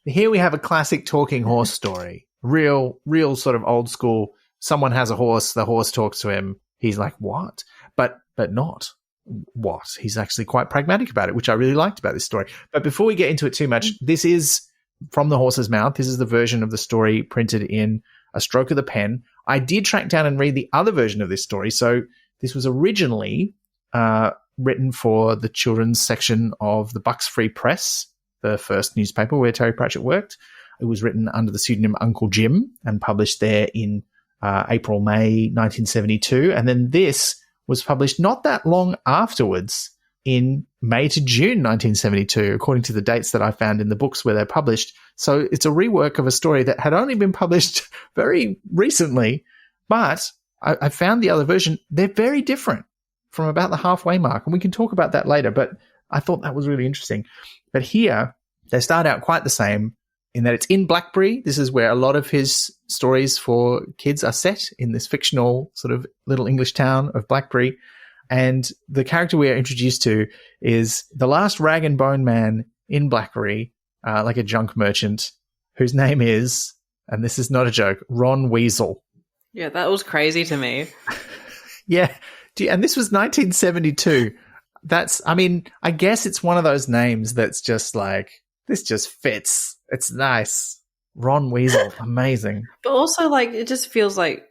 Here we have a classic talking horse story. Real sort of old school. Someone has a horse. The horse talks to him. He's like, what? But not what. He's actually quite pragmatic about it, which I really liked about this story. But before we get into it too much, this is from the horse's mouth. This is the version of the story printed in a stroke of the pen. I did track down and read the other version of this story. So this was originally written for the children's section of the Bucks Free Press, the first newspaper where Terry Pratchett worked. It was written under the pseudonym Uncle Jim and published there in April, May 1972. And then this was published not that long afterwards in May to June 1972, according to the dates that I found in the books where they're published. So it's a rework of a story that had only been published very recently, but I found the other version. They're very different from about the halfway mark, and we can talk about that later, but I thought that was really interesting. But here, they start out quite the same in that it's in Blackberry. This is where a lot of his stories for kids are set, in this fictional sort of little English town of Blackberry. And the character we are introduced to is the last rag and bone man in Blackberry, like a junk merchant, whose name is, and this is not a joke, Ron Weasel. Yeah, that was crazy to me. Yeah. And this was 1972. I guess it's one of those names that's just like, this just fits. It's nice. Ron Weasel. Amazing. But also, like, it just feels like,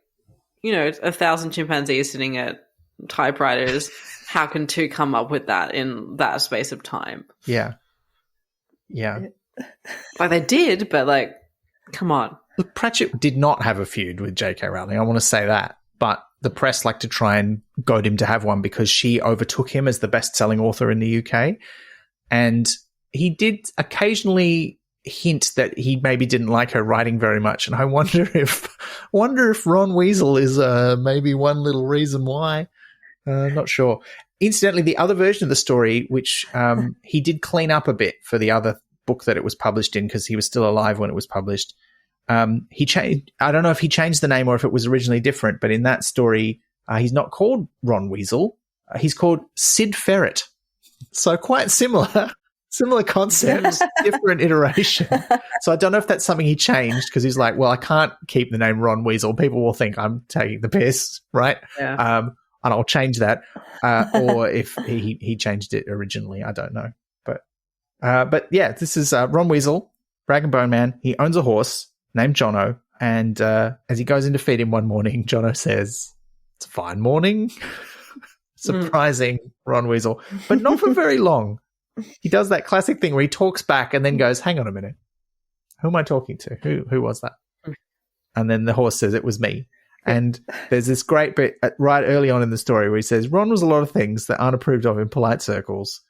1,000 chimpanzees sitting at typewriters. How can two come up with that in that space of time? Yeah. Like, they did, but, like, come on. Look, Pratchett did not have a feud with J.K. Rowling. I want to say that. But the press like to try and goad him to have one because she overtook him as the best-selling author in the UK. And he did occasionally hint that he maybe didn't like her writing very much. And I wonder if Ron Weasel is maybe one little reason why. Not sure. Incidentally, the other version of the story, which he did clean up a bit for the other book that it was published in because he was still alive when it was published. He changed. I don't know if he changed the name or if it was originally different, but in that story, he's not called Ron Weasel. He's called Sid Ferret. So quite similar concepts, different iteration. So I don't know if that's something he changed because he's like, well, I can't keep the name Ron Weasel. People will think I'm taking the piss, right? Yeah. And I'll change that. Or if he changed it originally, I don't know. But yeah, this is Ron Weasel, rag and bone man. He owns a horse named Jono, and as he goes in to feed him one morning, Jono says, "It's a fine morning." Surprising Ron Weasel, but not for very long. He does that classic thing where he talks back and then goes, "Hang on a minute, who am I talking to? Who was that?" And then the horse says, "It was me." And there's this great bit right early on in the story where he says, "Ron was a lot of things that aren't approved of in polite circles.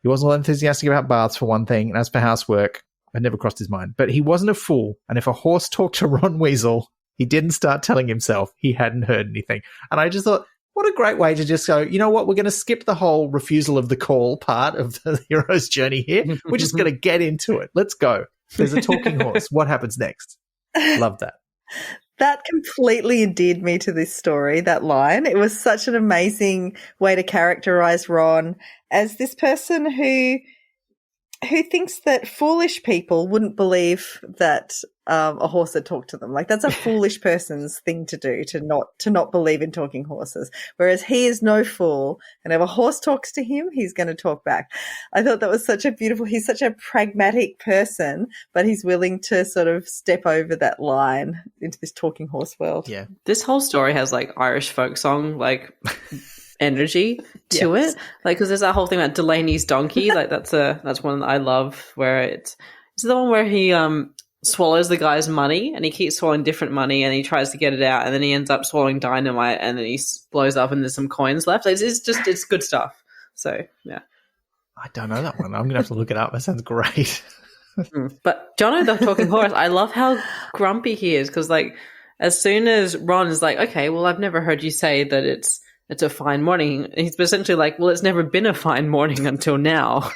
He wasn't all enthusiastic about baths for one thing, and as for housework, it never crossed his mind. But he wasn't a fool, and if a horse talked to Ron Weasel, he didn't start telling himself he hadn't heard anything." And I just thought, what a great way to just go, you know what, we're going to skip the whole refusal of the call part of the hero's journey here. We're just going to get into it. Let's go. There's a talking horse. What happens next? Love that. That completely endeared me to this story, that line. It was such an amazing way to characterize Ron as this person who thinks that foolish people wouldn't believe that a horse had talked to them. Like, that's a foolish person's thing to do, to not believe in talking horses. Whereas he is no fool, and if a horse talks to him, he's going to talk back. I thought that was he's such a pragmatic person, but he's willing to sort of step over that line into this talking horse world. Yeah. This whole story has like Irish folk song, like energy to it, like, because there's that whole thing about Delaney's donkey, like that's one that I love, where it's the one where he swallows the guy's money, and he keeps swallowing different money, and he tries to get it out, and then he ends up swallowing dynamite, and then he blows up, and there's some coins left. It's good stuff. So yeah, I don't know that one. I'm gonna have to look it up. That sounds great. But Jono the talking horse, I love how grumpy he is, because like as soon as Ron is like, okay, well, I've never heard you say that it's a fine morning. He's essentially like, well, it's never been a fine morning until now.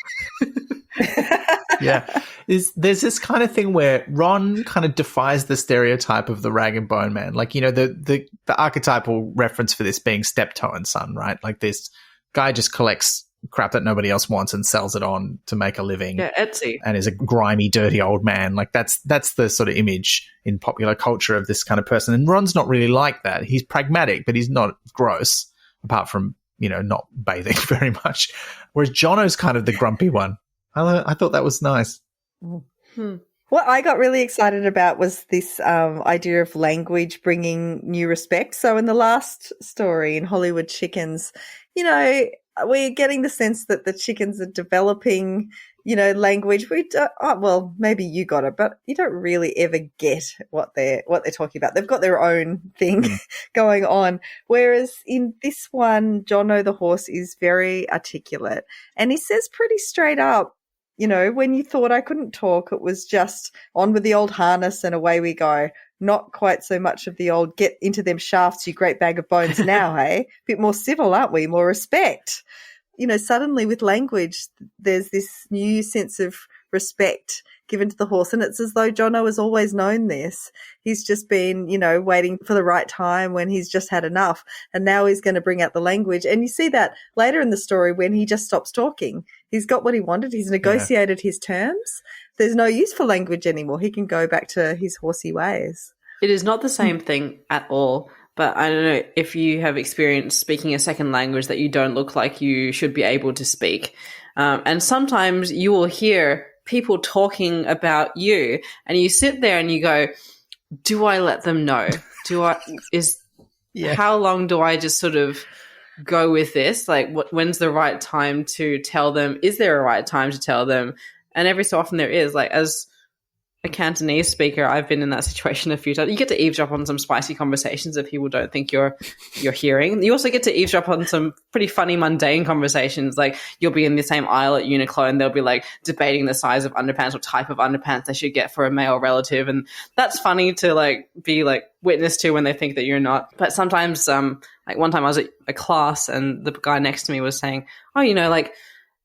Yeah. There's this kind of thing where Ron kind of defies the stereotype of the rag and bone man. Like, the archetypal reference for this being steptoe and son, right? Like this guy just collects crap that nobody else wants and sells it on to make a living. Yeah, Etsy. And is a grimy, dirty old man. Like that's the sort of image in popular culture of this kind of person. And Ron's not really like that. He's pragmatic, but he's not gross, apart from, not bathing very much. Whereas Jono's kind of the grumpy one. I thought that was nice. What I got really excited about was this idea of language bringing new respect. So in the last story in Hollywood Chickens, we're getting the sense that the chickens are developing, language. Well, maybe you got it, but you don't really ever get what they're talking about. They've got their own thing going on. Whereas in this one, Jono the horse is very articulate, and he says pretty straight up, when you thought I couldn't talk, it was just on with the old harness and away we go. Not quite so much of the old get into them shafts, you great bag of bones now, hey? Bit more civil, aren't we? More respect. Suddenly with language, there's this new sense of respect given to the horse. And it's as though Jono has always known this. He's just been, waiting for the right time when he's just had enough. And now he's going to bring out the language. And you see that later in the story when he just stops talking. He's got what he wanted. He's negotiated his terms. There's no use for language anymore. He can go back to his horsey ways. It is not the same thing at all. But I don't know if you have experienced speaking a second language that you don't look like you should be able to speak. And sometimes you will hear people talking about you and you sit there and you go, do I let them know? How long do I just sort of go with this? Like, when's the right time to tell them? Is there a right time to tell them? And every so often there is. Like, as a Cantonese speaker, I've been in that situation a few times. You get to eavesdrop on some spicy conversations that people don't think you're hearing. You also get to eavesdrop on some pretty funny, mundane conversations. Like, you'll be in the same aisle at Uniqlo and they'll be like debating the size of underpants or type of underpants they should get for a male relative, and that's funny to like be like witness to when they think that you're not. But sometimes, like one time I was at a class and the guy next to me was saying, "Oh, like."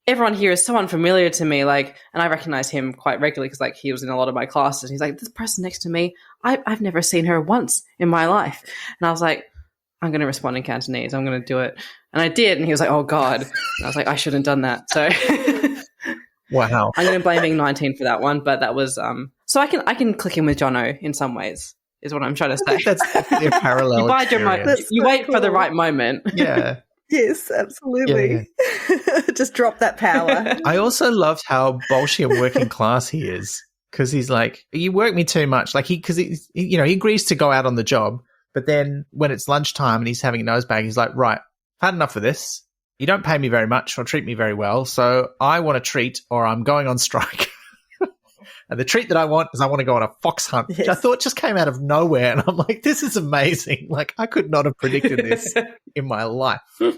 Everyone here is so unfamiliar to me, like, and I recognize him quite regularly because, like, he was in a lot of my classes. He's like, this person next to me, I've never seen her once in my life. And I was like, I'm going to respond in Cantonese. I'm going to do it. And I did. And he was like, oh, God. And I was like, I shouldn't have done that. So wow. I'm going to blame being 19 for that one. But that was so I can click in with Jono in some ways is what I'm trying to say. That's a parallel. You wait for the right moment. Yeah. Yes, absolutely. Yeah. Just drop that power. I also loved how bolshy and working class he is, because he's like, you work me too much. Like he agrees to go out on the job, but then when it's lunchtime and he's having a nosebag, he's like, right, I've had enough of this. You don't pay me very much or treat me very well, so I want a treat or I'm going on strike. And the treat that I want is I want to go on a fox hunt, which I thought just came out of nowhere. And I'm like, this is amazing. Like, I could not have predicted this in my life. And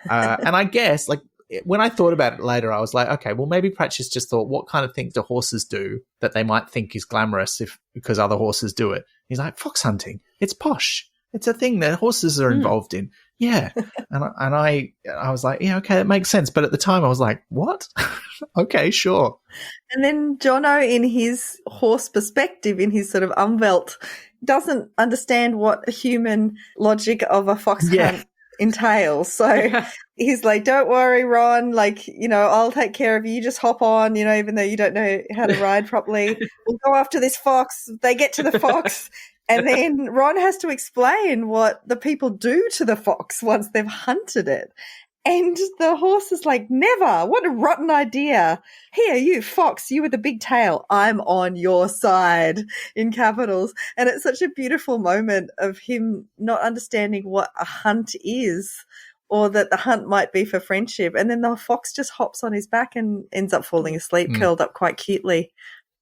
I guess, like, when I thought about it later, I was like, okay, well, maybe Pratchett's just thought, what kind of things do horses do that they might think is glamorous because other horses do it? He's like, fox hunting. It's posh. It's a thing that horses are involved in. Yeah. And I was like, yeah, okay, that makes sense. But at the time I was like, what? Okay, sure. And then Jono, in his horse perspective, in his sort of umwelt, doesn't understand what a human logic of a fox hunt entails. So he's like, don't worry, Ron, like, I'll take care of you. You just hop on, even though you don't know how to ride properly. We'll go after this fox. They get to the fox. And then Ron has to explain what the people do to the fox once they've hunted it. And the horse is like, never. What a rotten idea. Here, you fox, you with the big tail. I'm on your side, in capitals. And it's such a beautiful moment of him not understanding what a hunt is, or that the hunt might be for friendship. And then the fox just hops on his back and ends up falling asleep, curled up quite cutely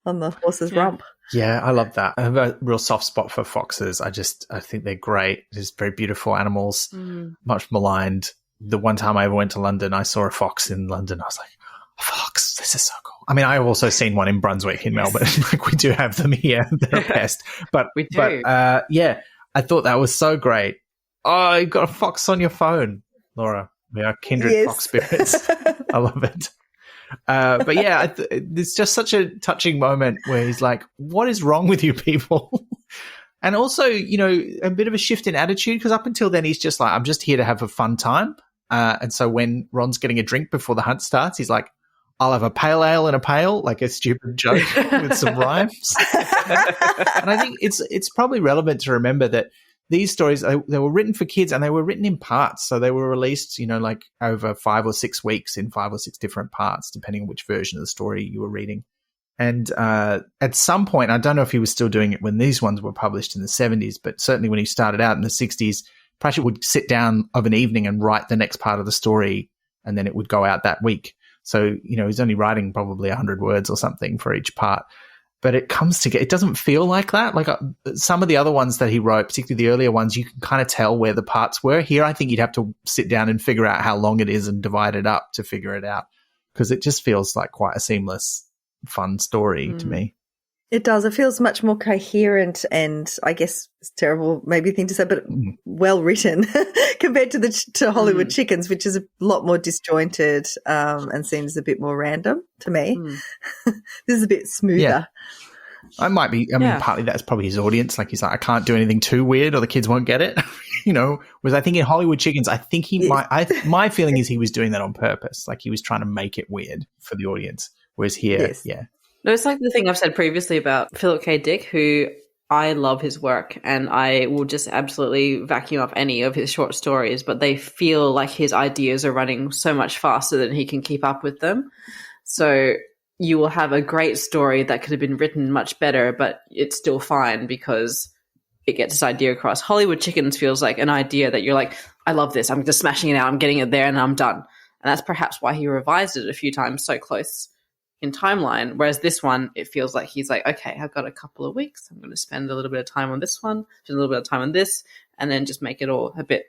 on the horse's rump. Yeah, I love that. I have a real soft spot for foxes. I think they're great. Just very beautiful animals, much maligned. The one time I ever went to London, I saw a fox in London. I was like, a fox, this is so cool. I mean, I've also seen one in Brunswick in Melbourne. Like, we do have them here. They're a pest. But we do. But yeah, I thought that was so great. Oh, you've got a fox on your phone, Laura. We are kindred fox spirits. I love it. But yeah, it's just such a touching moment where he's like, what is wrong with you people? And also, a bit of a shift in attitude, because up until then he's just like, I'm just here to have a fun time. And so when Ron's getting a drink before the hunt starts, he's like, I'll have a pale ale and a pail, like a stupid joke with some rhymes. And I think it's probably relevant to remember that these stories, they were written for kids and they were written in parts. So they were released, like over 5 or 6 weeks in 5 or 6 different parts, depending on which version of the story you were reading. And at some point, I don't know if he was still doing it when these ones were published in the 70s, but certainly when he started out in the 60s, Pratchett would sit down of an evening and write the next part of the story, and then it would go out that week. So, he's only writing probably 100 words or something for each part. But it comes together. It doesn't feel like that. Like some of the other ones that he wrote, particularly the earlier ones, you can kind of tell where the parts were. Here, I think you'd have to sit down and figure out how long it is and divide it up to figure it out, because it just feels like quite a seamless, fun story to me. It does. It feels much more coherent and, I guess it's a terrible maybe thing to say, but well written compared to Hollywood Chickens, which is a lot more disjointed and seems a bit more random to me. This is a bit smoother. Yeah. I might be, partly that's probably his audience. Like he's like, I can't do anything too weird or the kids won't get it. Whereas I think in Hollywood Chickens, I think he might, my feeling is he was doing that on purpose. Like he was trying to make it weird for the audience. Whereas here, No, it's like the thing I've said previously about Philip K. Dick, who I love his work and I will just absolutely vacuum up any of his short stories, but they feel like his ideas are running so much faster than he can keep up with them. So you will have a great story that could have been written much better, but it's still fine because it gets this idea across. Hollywood Chickens feels like an idea that you're like, I love this. I'm just smashing it out. I'm getting it there and I'm done. And that's perhaps why he revised it a few times so close in timeline, whereas this one, it feels like he's like, okay, I've got a couple of weeks. I'm going to spend a little bit of time on this one, spend a little bit of time on this, and then just make it all a bit.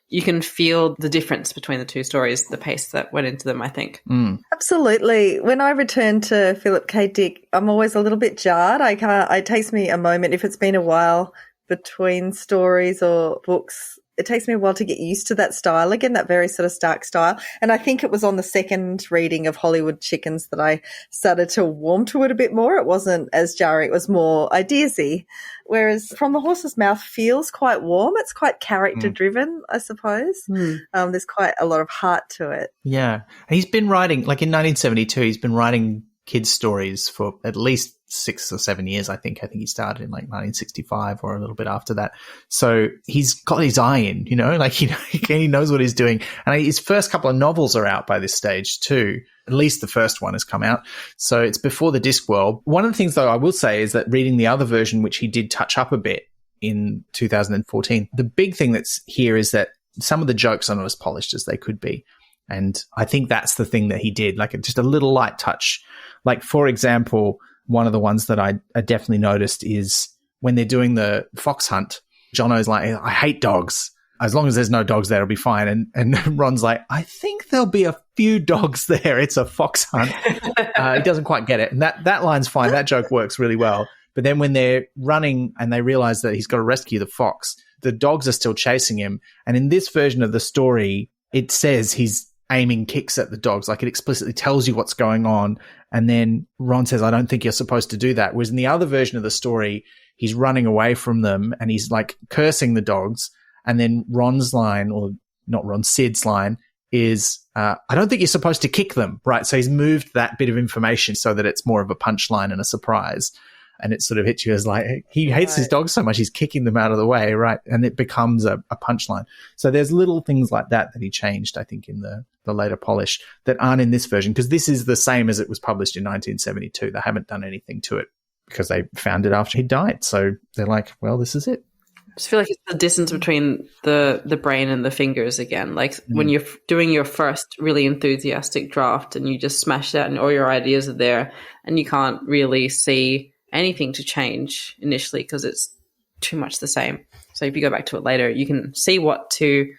You can feel the difference between the two stories, the pace that went into them, I think. Absolutely. When I return to Philip K. Dick, I'm always a little bit jarred. It takes me a moment, if it's been a while between stories or books, it takes me a while to get used to that style again, that very sort of stark style. And I think it was on the second reading of Hollywood Chickens that I started to warm to it a bit more. It wasn't as jarring. It was more ideasy. Whereas From the Horse's Mouth feels quite warm. It's quite character driven, I suppose. There's quite a lot of heart to it. Yeah. And he's been writing, like in 1972, he's been writing kids' stories for at least 6 or 7 years, I think. I think he started in like 1965 or a little bit after that. So he's got his eye in, like he knows what he's doing. And his first couple of novels are out by this stage too. At least the first one has come out. So it's before the Discworld. One of the things, though, I will say is that reading the other version, which he did touch up a bit in 2014, the big thing that's here is that some of the jokes are not as polished as they could be. And I think that's the thing that he did, like just a little light touch. Like, for example, one of the ones that I definitely noticed is when they're doing the fox hunt, Jono's like, I hate dogs. As long as there's no dogs there, it'll be fine. And Ron's like, I think there'll be a few dogs there. It's a fox hunt. He doesn't quite get it. And that line's fine. That joke works really well. But then when they're running and they realize that he's got to rescue the fox, the dogs are still chasing him. And in this version of the story, it says he's aiming kicks at the dogs. Like, it explicitly tells you what's going on. And then Ron says, I don't think you're supposed to do that. Whereas in the other version of the story, he's running away from them and he's like cursing the dogs. And then Ron's line, or not Ron, Sid's line is, I don't think you're supposed to kick them, right? So he's moved that bit of information so that it's more of a punchline and a surprise. And it sort of hits you as like, he hates his dogs so much, he's kicking them out of the way, right? And it becomes a punchline. So there's little things like that he changed, I think, in the later polish that aren't in this version, because this is the same as it was published in 1972. They haven't done anything to it because they found it after he died. So they're like, well, this is it. I just feel like it's the distance between the brain and the fingers again. Like when you're doing your first really enthusiastic draft and you just smash it out and all your ideas are there and you can't really see anything to change initially because it's too much the same. So if you go back to it later, you can see what to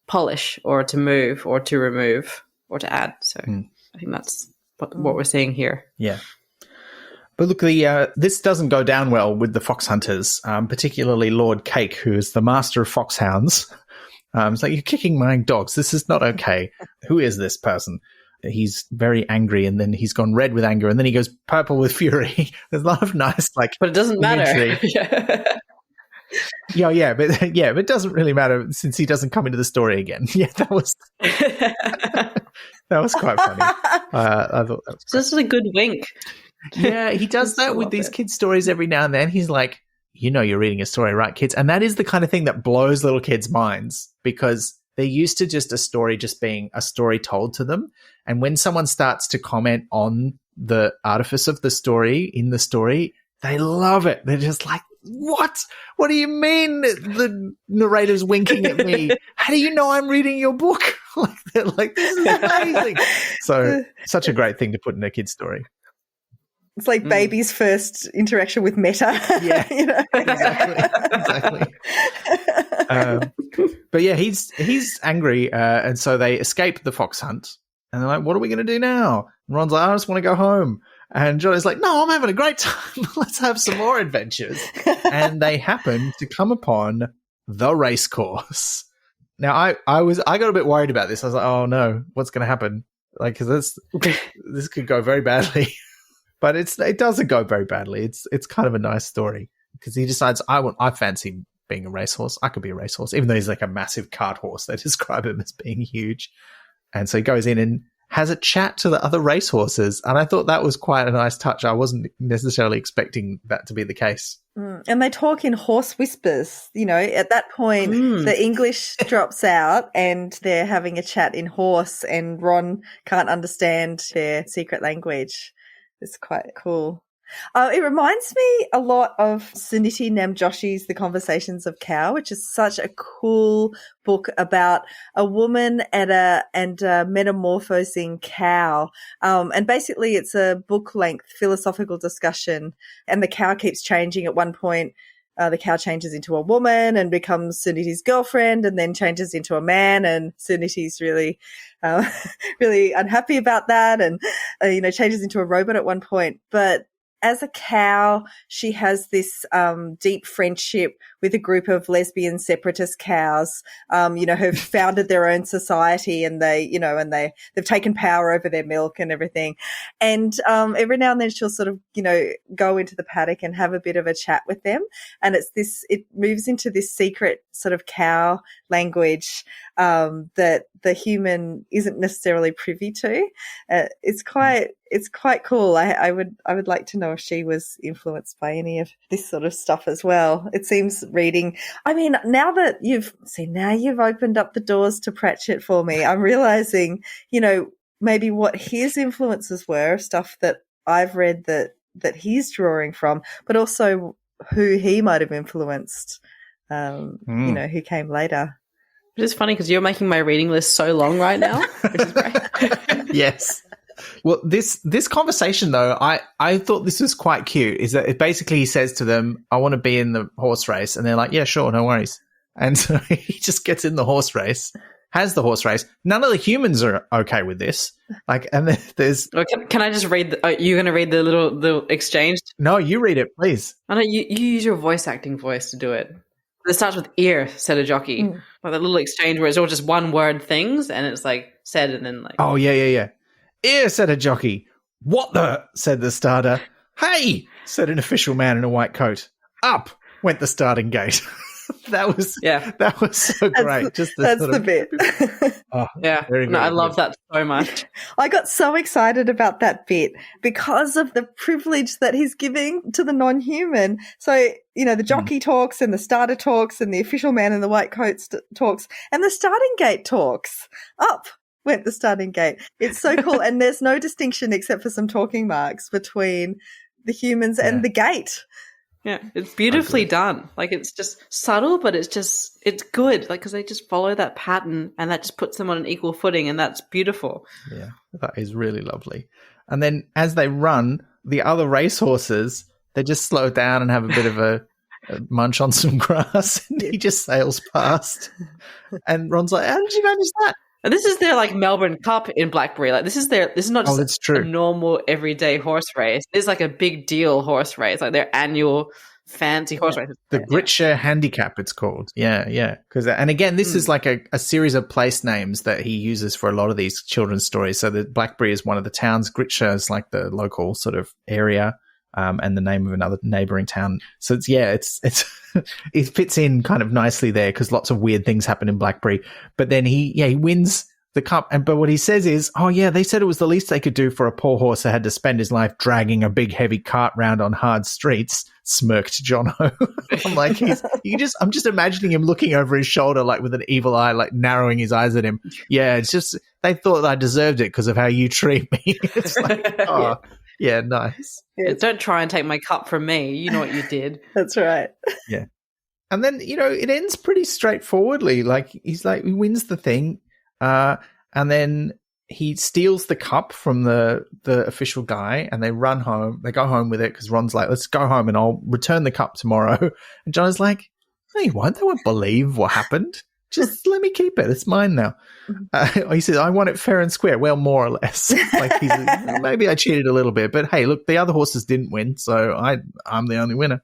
polish or to move or to remove or to add. So I think that's what we're seeing here. Yeah. But look, this doesn't go down well with the fox hunters, particularly Lord Cake, who is the master of foxhounds. It's like, you're kicking my dogs. This is not okay. Who is this person? he's very angry, and then he's gone red with anger, and then he goes purple with fury. There's a lot of nice, like, but it doesn't matter. but it doesn't really matter since he doesn't come into the story again. Yeah, that was quite funny. I thought that was just a good wink. Yeah, he does that with these kids' stories every now and then. He's like, you're reading a story, right, kids? And that is the kind of thing that blows little kids' minds, because they're used to just a story just being a story told to them. And when someone starts to comment on the artifice of the story in the story, they love it. They're just like, what? What do you mean the narrator's winking at me? How do you know I'm reading your book? They're like, this is amazing. So such a great thing to put in a kid's story. It's like baby's first interaction with meta. Yeah, exactly. But yeah, he's angry, and so they escape the fox hunt, and they're like, "What are we going to do now?" And Ron's like, "I just want to go home." And Johnny's like, "No, I'm having a great time. Let's have some more adventures." And they happen to come upon the race course. Now, I got a bit worried about this. I was like, "Oh no, what's going to happen?" Like, because this could go very badly. But it doesn't go very badly. It's kind of a nice story, because he decides, I fancy being a racehorse. I could be a racehorse, even though he's like a massive cart horse. They describe him as being huge. And so he goes in and has a chat to the other racehorses. And I thought that was quite a nice touch. I wasn't necessarily expecting that to be the case. And they talk in horse whispers. At that point, the English drops out and they're having a chat in horse, and Ron can't understand their secret language. It's quite cool. It reminds me a lot of Suniti Namjoshi's The Conversations of Cow, which is such a cool book about a woman and a metamorphosing cow. And basically it's a book-length philosophical discussion, and the cow keeps changing. At one point, the cow changes into a woman and becomes Suniti's girlfriend, and then changes into a man, and Suniti's really really unhappy about that, and changes into a robot at one point. But as a cow, she has this deep friendship with a group of lesbian separatist cows, who've founded their own society, and they've taken power over their milk and everything. And every now and then she'll sort of, go into the paddock and have a bit of a chat with them. And it moves into this secret sort of cow language that the human isn't necessarily privy to. It's quite cool. I would like to know if she was influenced by any of this sort of stuff as well. It seems reading. I mean, now you've opened up the doors to Pratchett for me. I'm realizing, maybe what his influences were, stuff that I've read that he's drawing from, but also who he might have influenced, who came later. It is funny because you're making my reading list so long right now, which is great. Yes. Well, this conversation, though, I thought this was quite cute, is that it basically he says to them, I want to be in the horse race. And they're like, yeah, sure, no worries. And so he just gets in the horse race, has the horse race. None of the humans are okay with this. And there's... Can I just read? You're going to read the exchange? No, you read it, please. I know you use your voice acting voice to do it. It starts with ear, said a jockey. Like that little exchange where it's all just one word things, and it's like said and then like... Oh, yeah. Ear, said a jockey. What the, said the starter. Hey, said an official man in a white coat. Up went the starting gate. That was so great. That's the bit. Very, very I love that so much. I got so excited about that bit because of the privilege that he's giving to the non-human. So, the jockey talks and the starter talks and the official man in the white coat talks and the starting gate talks. Up went the starting gate. It's so cool. And there's no distinction except for some talking marks between the humans and the gate. Yeah, it's beautifully done. Like, it's just subtle, but it's good. Like, because they just follow that pattern, and that just puts them on an equal footing, and that's beautiful. Yeah, that is really lovely. And then as they run, the other racehorses, they just slow down and have a bit of a munch on some grass, and he just sails past. And Ron's like, how did you manage that? And this is their like Melbourne Cup in Blackberry. Like this is not just a normal everyday horse race. It's like a big deal horse race, like their annual fancy horse races. The Gritshire Handicap, it's called. Yeah. And again, this is like a series of place names that he uses for a lot of these children's stories. So the Blackberry is one of the towns. Gritshire is like the local sort of area, and the name of another neighboring town. So it's it fits in kind of nicely there because lots of weird things happen in Blackberry. But then he wins the cup. But what he says is, they said it was the least they could do for a poor horse that had to spend his life dragging a big heavy cart round on hard streets, smirked Jono. I'm like, I'm just imagining him looking over his shoulder, like with an evil eye, like narrowing his eyes at him. Yeah, it's just, they thought I deserved it because of how you treat me. It's like, yeah, nice. Yeah, don't try and take my cup from me. You know what you did. That's right. Yeah. And then, it ends pretty straightforwardly. Like, he wins the thing. And then he steals the cup from the official guy and they run home. They go home with it because Ron's like, let's go home and I'll return the cup tomorrow. And John's like, no, you won't. They won't believe what happened. Just let me keep it. It's mine now. He says, I want it fair and square. Well, more or less. Like maybe I cheated a little bit, but hey, look, the other horses didn't win, so I'm the only winner.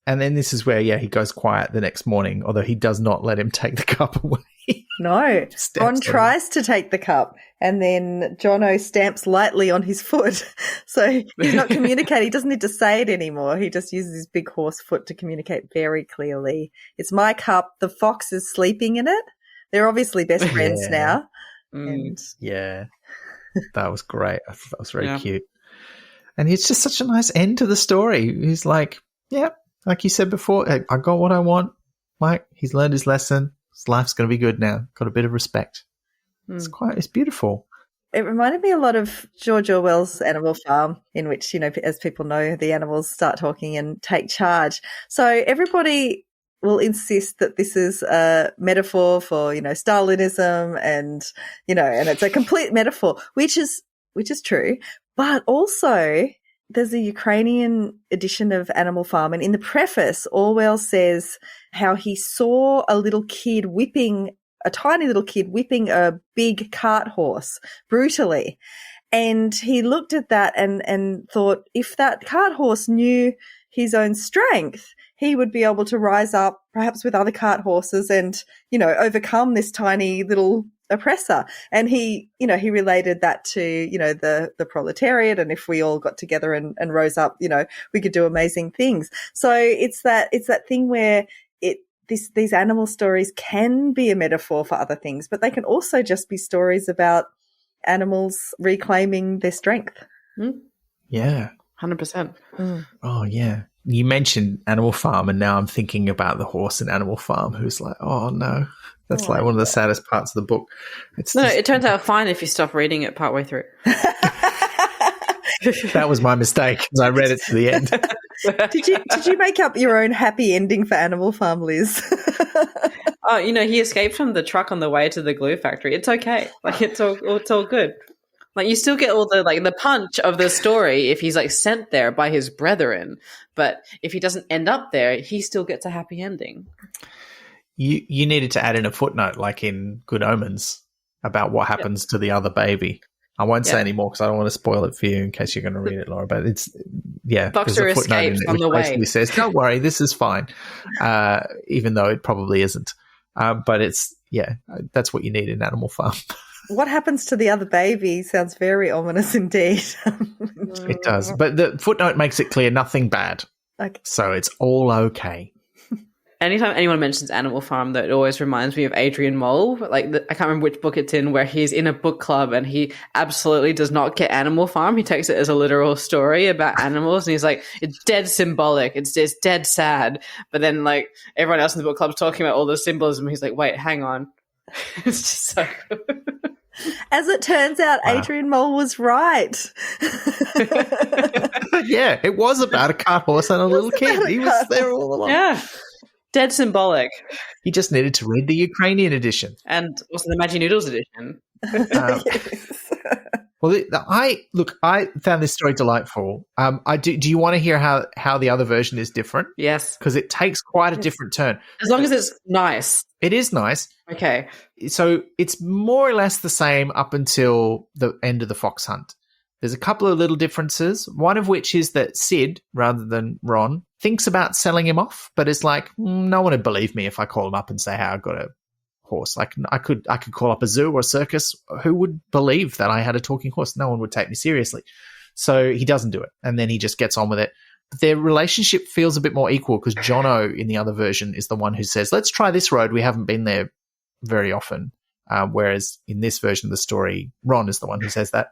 And then this is where, he goes quiet the next morning, although he does not let him take the cup away. No, Ron tries to take the cup and then Jono stamps lightly on his foot. So he's not communicating. He doesn't need to say it anymore. He just uses his big horse foot to communicate very clearly. It's my cup. The fox is sleeping in it. They're obviously best friends now. And yeah, that was great. I thought that was very cute. And it's just such a nice end to the story. He's like, like you said before, I got what I want. Like, he's learned his lesson. His life's going to be good now. Got a bit of respect. It's beautiful. It reminded me a lot of George Orwell's Animal Farm, in which, as people know, the animals start talking and take charge. So everybody will insist that this is a metaphor for, Stalinism and it's a complete metaphor, which is true. But also there's a Ukrainian edition of Animal Farm, and in the preface, Orwell says how he saw a tiny little kid whipping a big cart horse brutally. And he looked at that and thought, if that cart horse knew his own strength, he would be able to rise up perhaps with other cart horses and, overcome this tiny little oppressor. And he related that to, the proletariat. And if we all got together and rose up, we could do amazing things. So it's that thing where these animal stories can be a metaphor for other things, but they can also just be stories about animals reclaiming their strength. Yeah. 100%. Oh, yeah. You mentioned Animal Farm, and now I'm thinking about the horse in Animal Farm who's like, oh, no. That's one of the saddest parts of the book. It turns out fine if you stop reading it partway through. That was my mistake because I read it to the end. Did you make up your own happy ending for Animal Farm, Liz? Oh, he escaped from the truck on the way to the glue factory. It's okay. Like, it's all good. Like, you still get all the punch of the story if he's sent there by his brethren, but if he doesn't end up there, he still gets a happy ending. You needed to add in a footnote, like in Good Omens, about what happens to the other baby. I won't say any more because I don't want to spoil it for you in case you're going to read it, Laura. But Boxer escapes on the way. Basically says, "Don't worry, this is fine," even though it probably isn't. But that's what you need in Animal Farm. What happens to the other baby sounds very ominous indeed. It does, but the footnote makes it clear nothing bad. Okay. So it's all okay. Anytime anyone mentions Animal Farm, that it always reminds me of Adrian Mole. I can't remember which book it's in, where he's in a book club and he absolutely does not get Animal Farm. He takes it as a literal story about animals, and he's like, it's dead symbolic. It's dead sad. But then, everyone else in the book club's talking about all the symbolism. He's like, wait, hang on. It's just so good. As it turns out, Adrian Mole was right. Yeah, it was about a cart horse and a little kid. He was there all along. Yeah. Dead symbolic. You just needed to read the Ukrainian edition. And also the Maggie Noodles edition. Well, I found this story delightful. Do you want to hear how the other version is different? Yes. Because it takes quite a different turn. As long as it's nice. It is nice. Okay. So it's more or less the same up until the end of the fox hunt. There's a couple of little differences, one of which is that Sid, rather than Ron, thinks about selling him off, but it's like, no one would believe me if I call him up and say, hey, I've got a horse. Like I could call up a zoo or a circus. Who would believe that I had a talking horse? No one would take me seriously. So he doesn't do it. And then he just gets on with it. But their relationship feels a bit more equal because Jono in the other version is the one who says, let's try this road. We haven't been there very often. Whereas in this version of the story, Ron is the one who says that.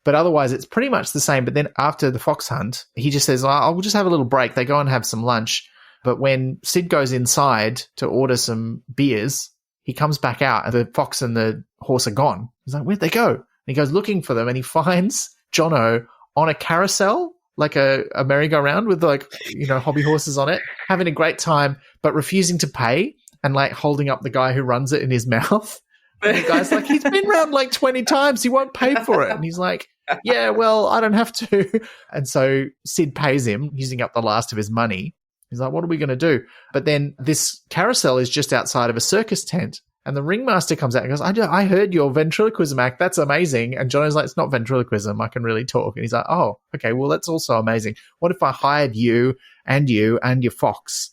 But otherwise, it's pretty much the same. But then after the fox hunt, he just says, I'll just have a little break. They go and have some lunch. But when Sid goes inside to order some beers, he comes back out and the fox and the horse are gone. He's like, where'd they go? And he goes looking for them and he finds Jono on a carousel, like a merry-go-round with hobby horses on it, having a great time, but refusing to pay and like holding up the guy who runs it in his mouth. And the guy's like, he's been around like 20 times. He won't pay for it. And he's like, yeah, well, I don't have to. And so Sid pays him using up the last of his money. He's like, what are we going to do? But then this carousel is just outside of a circus tent. And the ringmaster comes out and goes, I heard your ventriloquism act. That's amazing. And Johnny's like, it's not ventriloquism. I can really talk. And he's like, oh, okay, well, that's also amazing. What if I hired you and your fox?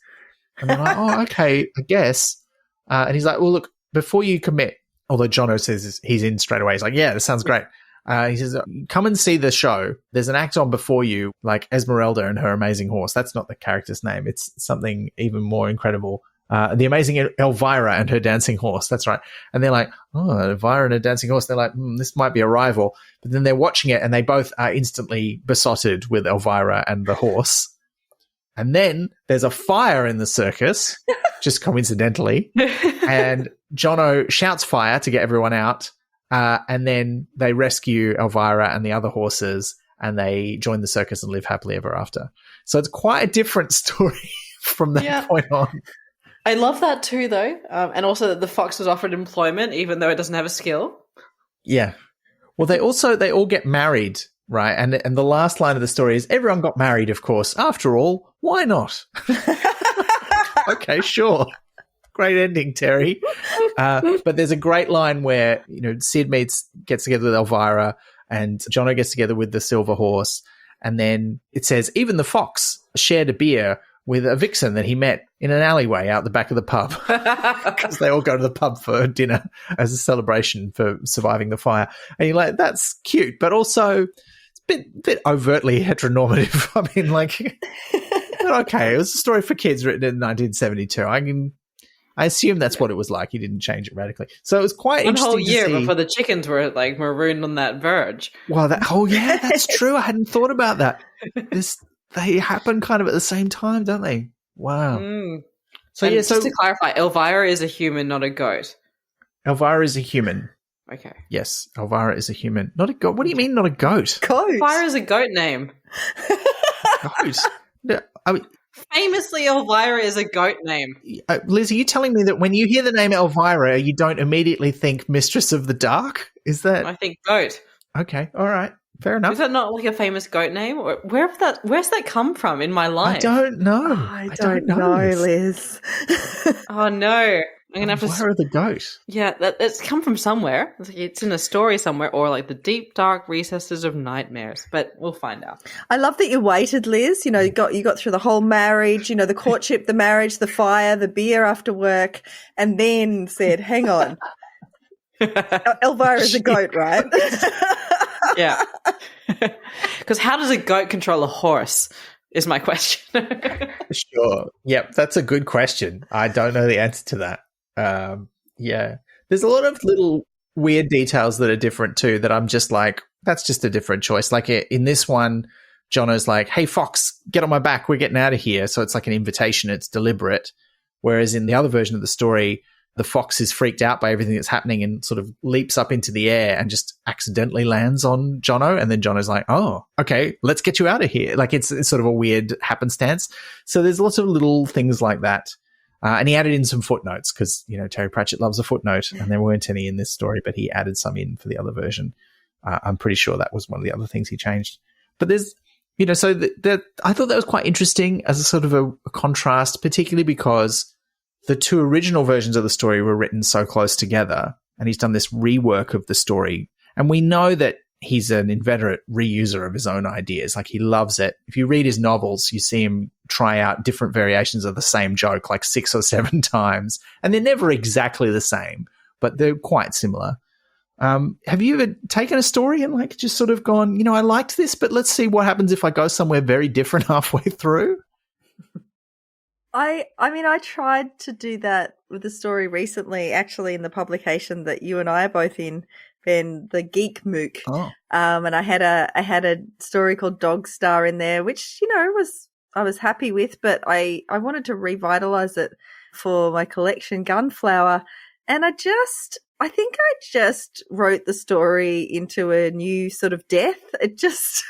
And they're like, oh, okay, I guess. And he's like, well, look, before you commit, although Jono says he's in straight away. He's like, yeah, this sounds great. He says, come and see the show. There's an act on before you, like Esmeralda and her amazing horse. That's not the character's name. It's something even more incredible. The amazing Elvira and her dancing horse. That's right. And they're like, oh, Elvira and her dancing horse. They're like, this might be a rival. But then they're watching it and they both are instantly besotted with Elvira and the horse. And then there's a fire in the circus, just coincidentally. And Jono shouts fire to get everyone out. And then they rescue Elvira and the other horses and they join the circus and live happily ever after. So it's quite a different story from that point on. I love that too, though. And also that the fox was offered employment even though it doesn't have a skill. Yeah. Well, they all get married, right? And the last line of the story is, everyone got married, of course. After all, why not? Okay, sure. Great ending, Terry. But there's a great line where, Sid gets together with Elvira and Jono gets together with the silver horse. And then it says, even the fox shared a beer with a vixen that he met in an alleyway out the back of the pub because they all go to the pub for dinner as a celebration for surviving the fire. And you're like, that's cute, but also it's a bit overtly heteronormative. I mean, like, okay, it was a story for kids written in 1972. I assume that's what it was like. He didn't change it radically. So it was quite interesting. One whole year before the chickens were like marooned on that verge. Well, that's true. I hadn't thought about that. They happen kind of at the same time, don't they? Wow. So just to clarify, Elvira is a human, not a goat. Elvira is a human. Okay. Yes, Elvira is a human, not a goat. What do you mean, not a goat? Goat. Elvira is a goat name. Goat. No, I mean, famously, Elvira is a goat name. Liz, are you telling me that when you hear the name Elvira, you don't immediately think Mistress of the Dark? Is that? I think goat. Okay, all right. Fair enough. Is that not like a famous goat name? Or where's that come from in my life? I don't know. I don't know, Liz. Oh no. I'm gonna have to. Where are the goat? Yeah, it's come from somewhere. It's in a story somewhere, or like the deep dark recesses of nightmares. But we'll find out. I love that you waited, Liz. You got through the whole marriage. The courtship, the marriage, the fire, the beer after work, and then said, "Hang on, Elvira is a goat, right?" Yeah. Because how does a goat control a horse? Is my question. Sure. Yep, that's a good question. I don't know the answer to that. Yeah. There's a lot of little weird details that are different too that I'm just like, that's just a different choice. Like in this one, Jono's like, hey, Fox, get on my back. We're getting out of here. So it's like an invitation. It's deliberate. Whereas in the other version of the story, the fox is freaked out by everything that's happening and sort of leaps up into the air and just accidentally lands on Jono. And then Jono's like, oh, okay, let's get you out of here. Like it's sort of a weird happenstance. So there's lots of little things like that. And he added in some footnotes because, Terry Pratchett loves a footnote and there weren't any in this story, but he added some in for the other version. I'm pretty sure that was one of the other things he changed. But there's, so I thought that was quite interesting as a sort of a contrast, particularly because the two original versions of the story were written so close together, and he's done this rework of the story. And we know that he's an inveterate reuser of his own ideas. Like, he loves it. If you read his novels, you see him try out different variations of the same joke like 6 or 7 times, and they're never exactly the same, but they're quite similar. Have you ever taken a story and like just sort of gone, I liked this, but let's see what happens if I go somewhere very different halfway through? I mean, I tried to do that with a story recently, actually, in the publication that you and I are both in, Ben, the Geek Mook. Oh. And I had a story called Dog Star in there, which, I was happy with, but I wanted to revitalize it for my collection, Gunflower. And I think I just wrote the story into a new sort of death. It just,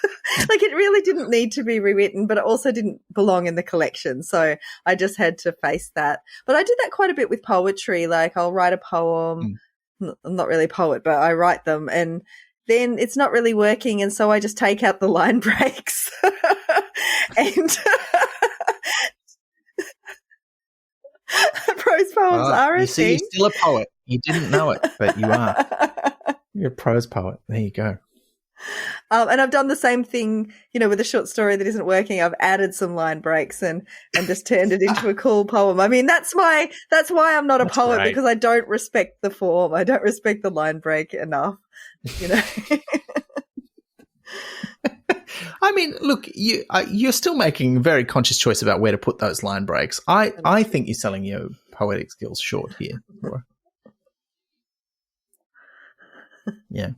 like, it really didn't need to be rewritten, but it also didn't belong in the collection. So I just had to face that. But I do that quite a bit with poetry. Like, I'll write a poem. I'm not really a poet, but I write them, and then it's not really working. And so I just take out the line breaks and prose poems are a you see, thing. you're still a poet. You didn't know it, but you are. You're a prose poet. There you go. And I've done the same thing, with a short story that isn't working. I've added some line breaks and just turned it into a cool poem. I mean, that's why I'm not a poet, great. because I don't respect the form. I don't respect the line break enough, I mean, look, you're still making a very conscious choice about where to put those line breaks. I think you're selling your poetic skills short here, Laura. Yeah.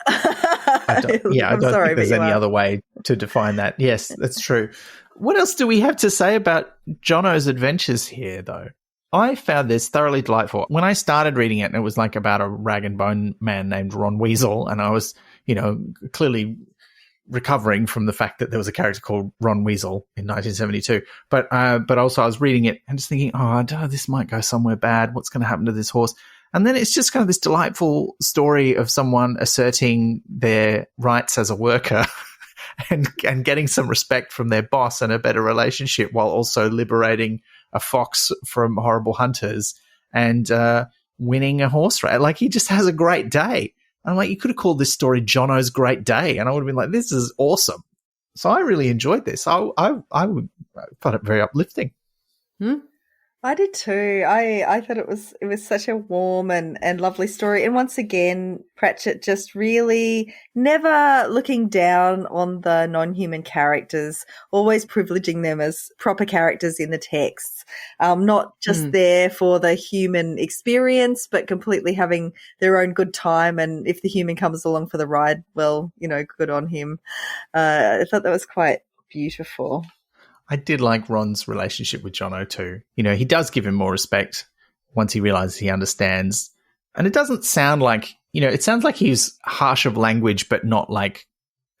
I don't think there's any other way to define that. Yes, that's true. What else do we have to say about Jono's adventures here, though? I found this thoroughly delightful. When I started reading it, and it was like about a rag and bone man named Ron Weasel, and I was, clearly recovering from the fact that there was a character called Ron Weasel in 1972. But also I was reading it and just thinking, this might go somewhere bad. What's going to happen to this horse? And then it's just kind of this delightful story of someone asserting their rights as a worker and getting some respect from their boss and a better relationship, while also liberating a fox from horrible hunters and winning a horse race. Like, he just has a great day. I'm like, you could have called this story Jono's Great Day, and I would have been like, this is awesome. So I really enjoyed this. I thought it very uplifting. I did too. I thought it was such a warm and lovely story. And once again, Pratchett just really never looking down on the non-human characters, always privileging them as proper characters in the texts, not just there for the human experience, but completely having their own good time. And if the human comes along for the ride, well, good on him. I thought that was quite beautiful. I did like Ron's relationship with Jono too. He does give him more respect once he realizes he understands. And it doesn't sound like, it sounds like he's harsh of language, but not like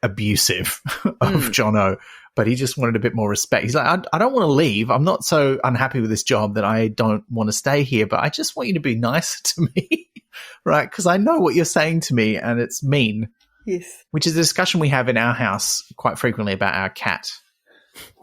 abusive of Jono. But he just wanted a bit more respect. He's like, I don't want to leave. I'm not so unhappy with this job that I don't want to stay here, but I just want you to be nicer to me, right? Because I know what you're saying to me and it's mean. Yes. Which is a discussion we have in our house quite frequently about our cat.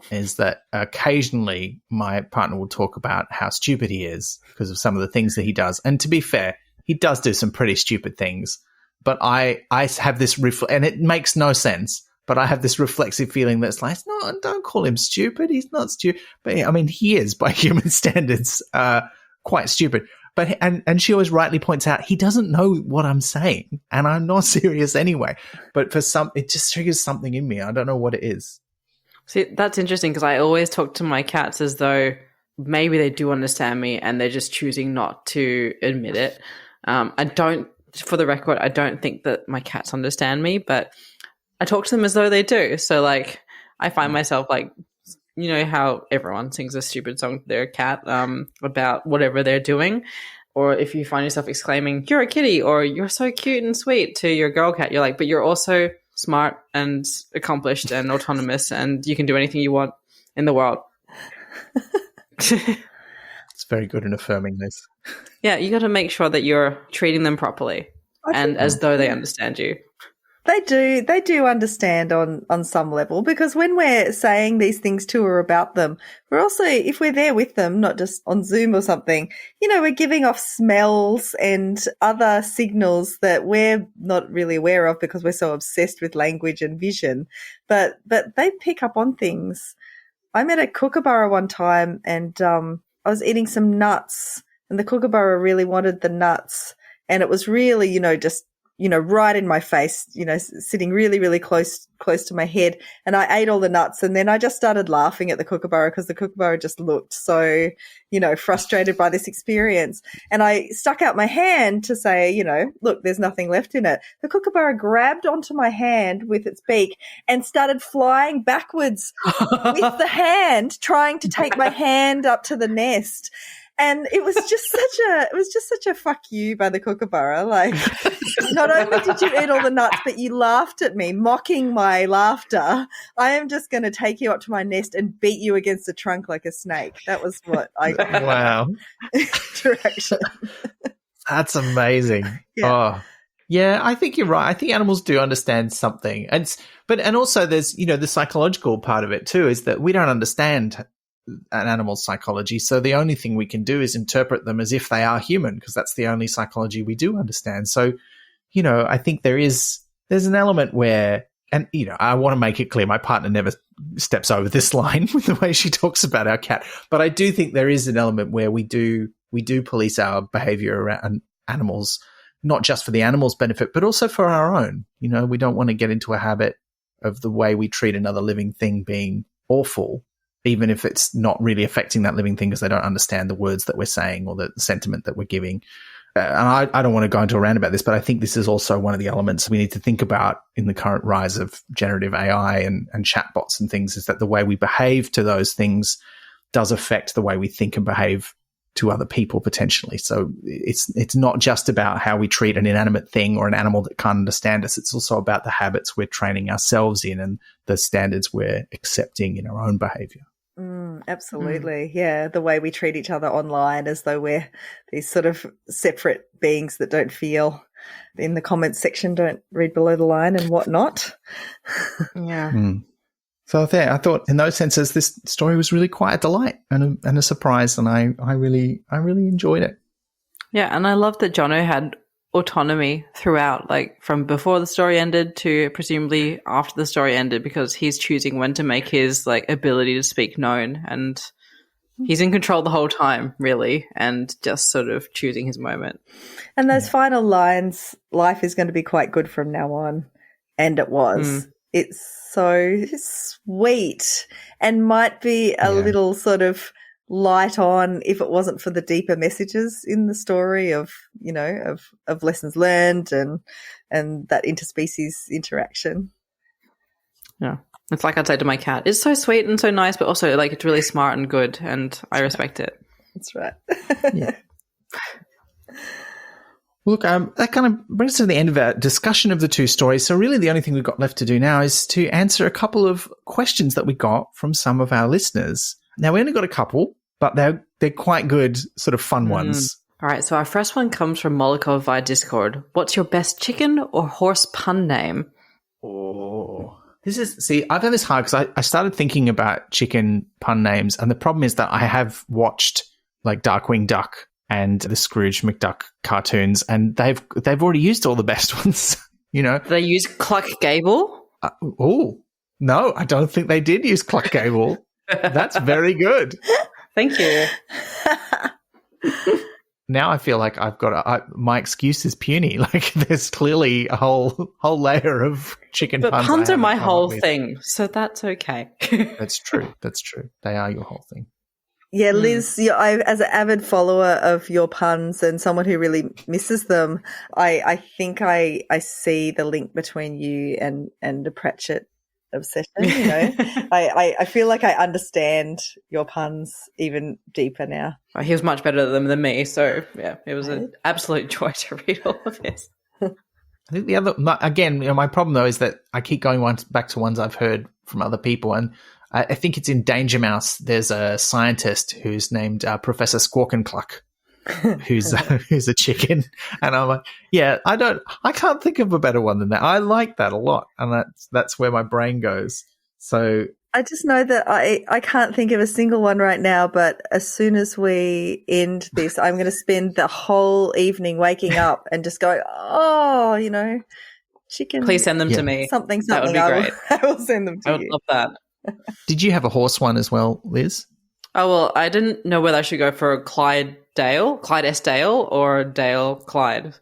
Is that occasionally my partner will talk about how stupid he is because of some of the things that he does. And to be fair, he does do some pretty stupid things. But I have this and it makes no sense, but I have this reflexive feeling that's like, no, don't call him stupid. He's not stupid. But I mean, he is by human standards quite stupid. But and she always rightly points out he doesn't know what I'm saying, and I'm not serious anyway. But it just triggers something in me. I don't know what it is. See, that's interesting because I always talk to my cats as though maybe they do understand me and they're just choosing not to admit it. For the record, I don't think that my cats understand me, but I talk to them as though they do. So, like, I find myself like, how everyone sings a stupid song to their cat about whatever they're doing. Or if you find yourself exclaiming, "You're a kitty," or "You're so cute and sweet" to your girl cat, you're like, but you're also smart and accomplished and autonomous, and you can do anything you want in the world. It's very good in affirming this. Yeah, you got to make sure that you're treating them properly and as though they understand you. They do understand on some level, because when we're saying these things to or about them, we're also, if we're there with them, not just on Zoom or something, we're giving off smells and other signals that we're not really aware of because we're so obsessed with language and vision. But they pick up on things. I met a kookaburra one time, and I was eating some nuts, and the kookaburra really wanted the nuts, and it was really, just right in my face, sitting really, really close to my head. And I ate all the nuts, and then I just started laughing at the kookaburra because the kookaburra just looked so, frustrated by this experience. And I stuck out my hand to say, look, there's nothing left in it. The kookaburra grabbed onto my hand with its beak and started flying backwards with the hand, trying to take my hand up to the nest. And it was just such a fuck you by the kookaburra. Like, not only did you eat all the nuts, but you laughed at me, mocking my laughter. I am just going to take you up to my nest and beat you against the trunk like a snake. That was what I got. Wow. Direction. That's amazing. Yeah. Oh. Yeah, I think you're right. I think animals do understand something. And also there's, the psychological part of it too, is that we don't understand an animal's psychology. So the only thing we can do is interpret them as if they are human, because that's the only psychology we do understand. So, I think there's an element where, and, I want to make it clear, my partner never steps over this line with the way she talks about our cat. But I do think there is an element where we do police our behavior around animals, not just for the animal's benefit, but also for our own. We don't want to get into a habit of the way we treat another living thing being awful, even if it's not really affecting that living thing because they don't understand the words that we're saying or the sentiment that we're giving. And I don't want to go into a rant about this, but I think this is also one of the elements we need to think about in the current rise of generative AI and chatbots and things, is that the way we behave to those things does affect the way we think and behave to other people potentially. So it's not just about how we treat an inanimate thing or an animal that can't understand us. It's also about the habits we're training ourselves in and the standards we're accepting in our own behavior. Absolutely. Yeah. The way we treat each other online as though we're these sort of separate beings that don't feel. In the comments section, don't read below the line and whatnot. Yeah. So I thought in those senses, this story was really quite a delight and a surprise, and I really enjoyed it. Yeah, and I love that Jono had autonomy throughout, like from before the story ended to presumably after the story ended, because he's choosing when to make his ability to speak known, and he's in control the whole time, really, and just sort of choosing his moment. And those final lines, life is going to be quite good from now on, and it was. It's so sweet and might be a little sort of light on if it wasn't for the deeper messages in the story of, of lessons learned and that interspecies interaction. Yeah. It's like I'd say to my cat, it's so sweet and so nice, but also it's really smart and good, and I respect it. That's right. Yeah. Look, that kind of brings us to the end of our discussion of the two stories. So really the only thing we've got left to do now is to answer a couple of questions that we got from some of our listeners. Now, we only got a couple, but they're quite good, sort of fun ones. All right, so our first one comes from Molokov via Discord. What's your best chicken or horse pun name? Oh, I've had this hard because I started thinking about chicken pun names, and the problem is that I have watched Darkwing Duck and the Scrooge McDuck cartoons, and they've already used all the best ones. They use Cluck Gable. No, I don't think they did use Cluck Gable. That's very good. Thank you. Now I feel like I've got my excuse is puny. There's clearly a whole layer of chicken puns. But puns are my whole thing, so that's okay. That's true. They are your whole thing. Yeah, Liz, as an avid follower of your puns and someone who really misses them, I think I see the link between you and the Pratchett obsession. I feel like I understand your puns even deeper now. He was much better than me, so yeah, it was an absolute joy to read all of his. I think the other, again, my problem though is that I keep going back to ones I've heard from other people, and I think it's in Danger Mouse. There's a scientist who's named Professor Squawk and Cluck, who's a chicken, and I'm like, yeah, I can't think of a better one than that. I like that a lot, and that's where my brain goes. So I just know that I can't think of a single one right now, but as soon as we end this, I'm going to spend the whole evening waking up and just go, oh, chicken. Please send them to me. Something. That would be great. I will send them to you. I would love that. Did you have a horse one as well, Liz? Oh, well, I didn't know whether I should go for Clyde S. Dale, or Dale Clyde.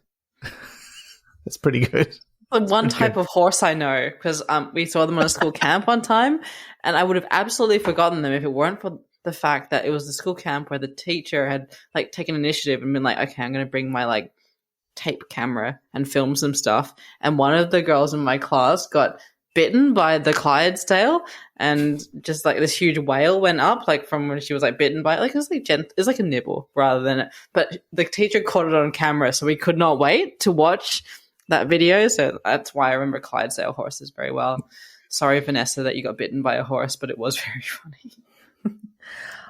That's pretty good. The one type of horse I know, because we saw them on a school camp one time, and I would have absolutely forgotten them if it weren't for the fact that it was the school camp where the teacher had taken initiative and been like, okay, I'm going to bring my tape camera and film some stuff. And one of the girls in my class got bitten by the Clydesdale, and just this huge whale went up from when she was bitten by it. It was like a nibble rather than it. But the teacher caught it on camera, so we could not wait to watch that video. So that's why I remember Clydesdale horses very well. Sorry, Vanessa, that you got bitten by a horse, but it was very funny.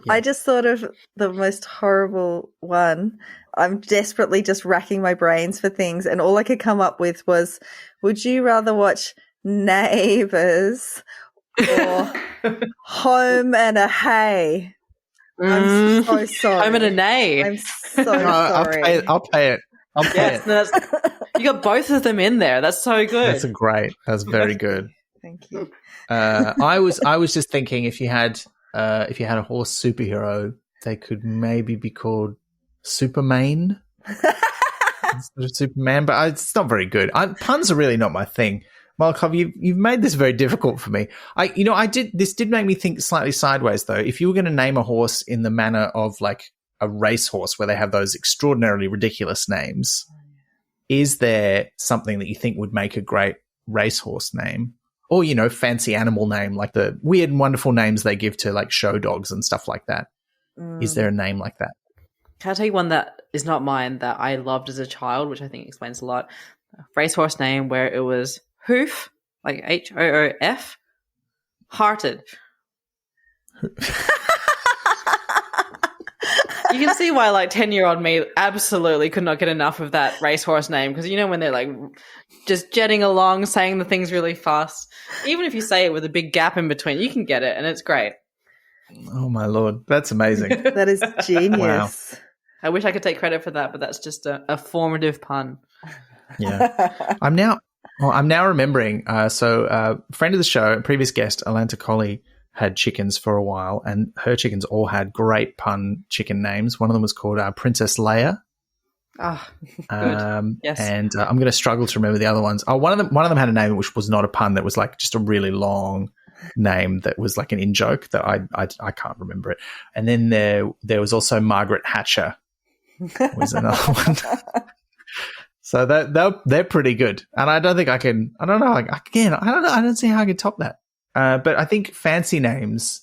Yeah. I just thought of the most horrible one. I'm desperately just racking my brains for things, and all I could come up with was, would you rather watch Neighbours or Home and a Hay? I'm so sorry. Home and a Neigh. I'm so sorry. I'll pay it. Yes, you got both of them in there. That's so good. That's very good. Thank you. I was just thinking if you had a horse superhero, they could maybe be called Superman instead of Superman, but it's not very good. Puns are really not my thing. Malkov, you've made this very difficult for me. This did make me think slightly sideways though. If you were going to name a horse in the manner of a racehorse where they have those extraordinarily ridiculous names, is there something that you think would make a great racehorse name? Or, fancy animal name, like the weird and wonderful names they give to show dogs and stuff like that. Is there a name like that? Can I tell you one that is not mine that I loved as a child, which I think explains a lot? A racehorse name where it was Hoof, Hoof, Hearted. You can see why 10-year-old me absolutely could not get enough of that racehorse name, because when they're just jetting along saying the things really fast, even if you say it with a big gap in between, you can get it and it's great. Oh my Lord, that's amazing. That is genius. Wow. I wish I could take credit for that, but that's just a formative pun. Yeah. I'm now remembering, so friend of the show, previous guest, Alanta Colley, had chickens for a while, and her chickens all had great pun chicken names. One of them was called Princess Leia. Ah, good. Yes. And I'm going to struggle to remember the other ones. Oh, one of them had a name which was not a pun, that was just a really long name that was an in joke that I can't remember it. And then there was also Margaret Hatcher was another one. So they're pretty good, and I don't think I can. I don't know. Again, I don't know. I don't see how I can top that. But I think fancy names,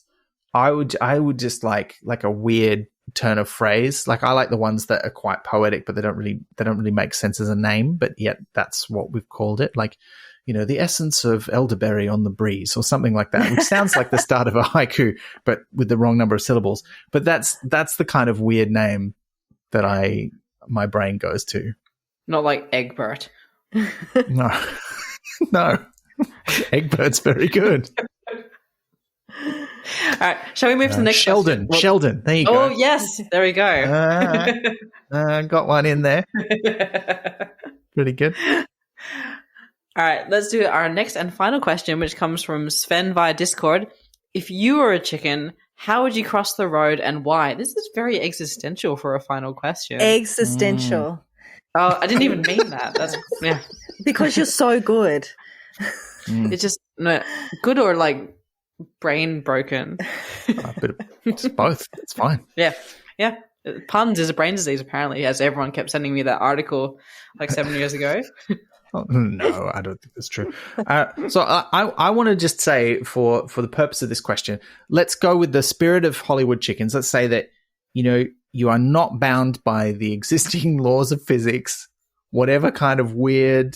I would just like a weird turn of phrase. I like the ones that are quite poetic, but they don't really make sense as a name, but yet that's what we've called it. The essence of elderberry on the breeze, or something like that, which sounds like the start of a haiku, but with the wrong number of syllables. But that's the kind of weird name that my brain goes to. Not like Egbert. No. No. Egbert's very good. All right, shall we move to the next Sheldon. question? Sheldon, there you go. Oh, yes, there we go. Got one in there. Pretty good. All right, let's do our next and final question, which comes from Sven via Discord. If you were a chicken, how would you cross the road and why? This is very existential for a final question. Existential. Oh, I didn't even mean that. That's yeah. Because you're so good. It's just good or brain broken. It's both. It's fine. Yeah. Puns is a brain disease, apparently, as everyone kept sending me that article 7 years ago. Oh, no, I don't think that's true. So I want to just say, for the purpose of this question, let's go with the spirit of Hollywood chickens. Let's say that, you are not bound by the existing laws of physics, whatever kind of weird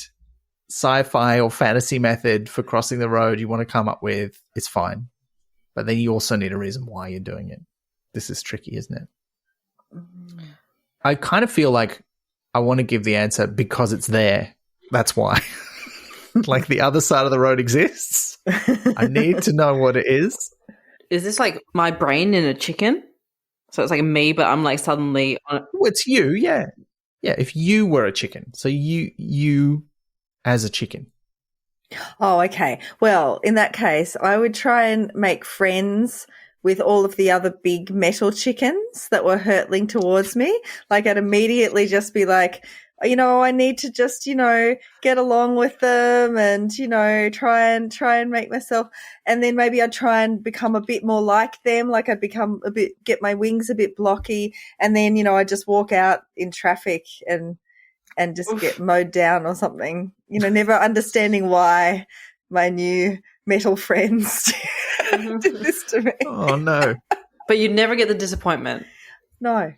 sci-fi or fantasy method for crossing the road you want to come up with, it's fine. But then you also need a reason why you're doing it. This is tricky, isn't it? I kind of feel like I want to give the answer because it's there. That's why. Like the other side of the road exists. I need to know what it is. Is this like my brain in a chicken? So it's like me, but I'm like suddenly on Oh, it's you, yeah. Yeah, if you were a chicken. So you as a chicken. Oh, okay. Well, in that case, I would try and make friends with all of the other big metal chickens that were hurtling towards me. Like I'd immediately just be like, I need to just, get along with them and, try and make myself, and then maybe I'd try and become a bit more like them. Like I'd get my wings a bit blocky, and then, I'd just walk out in traffic and just get mowed down or something, never understanding why my new metal friends did this to me. Oh, no. But you'd never get the disappointment. No,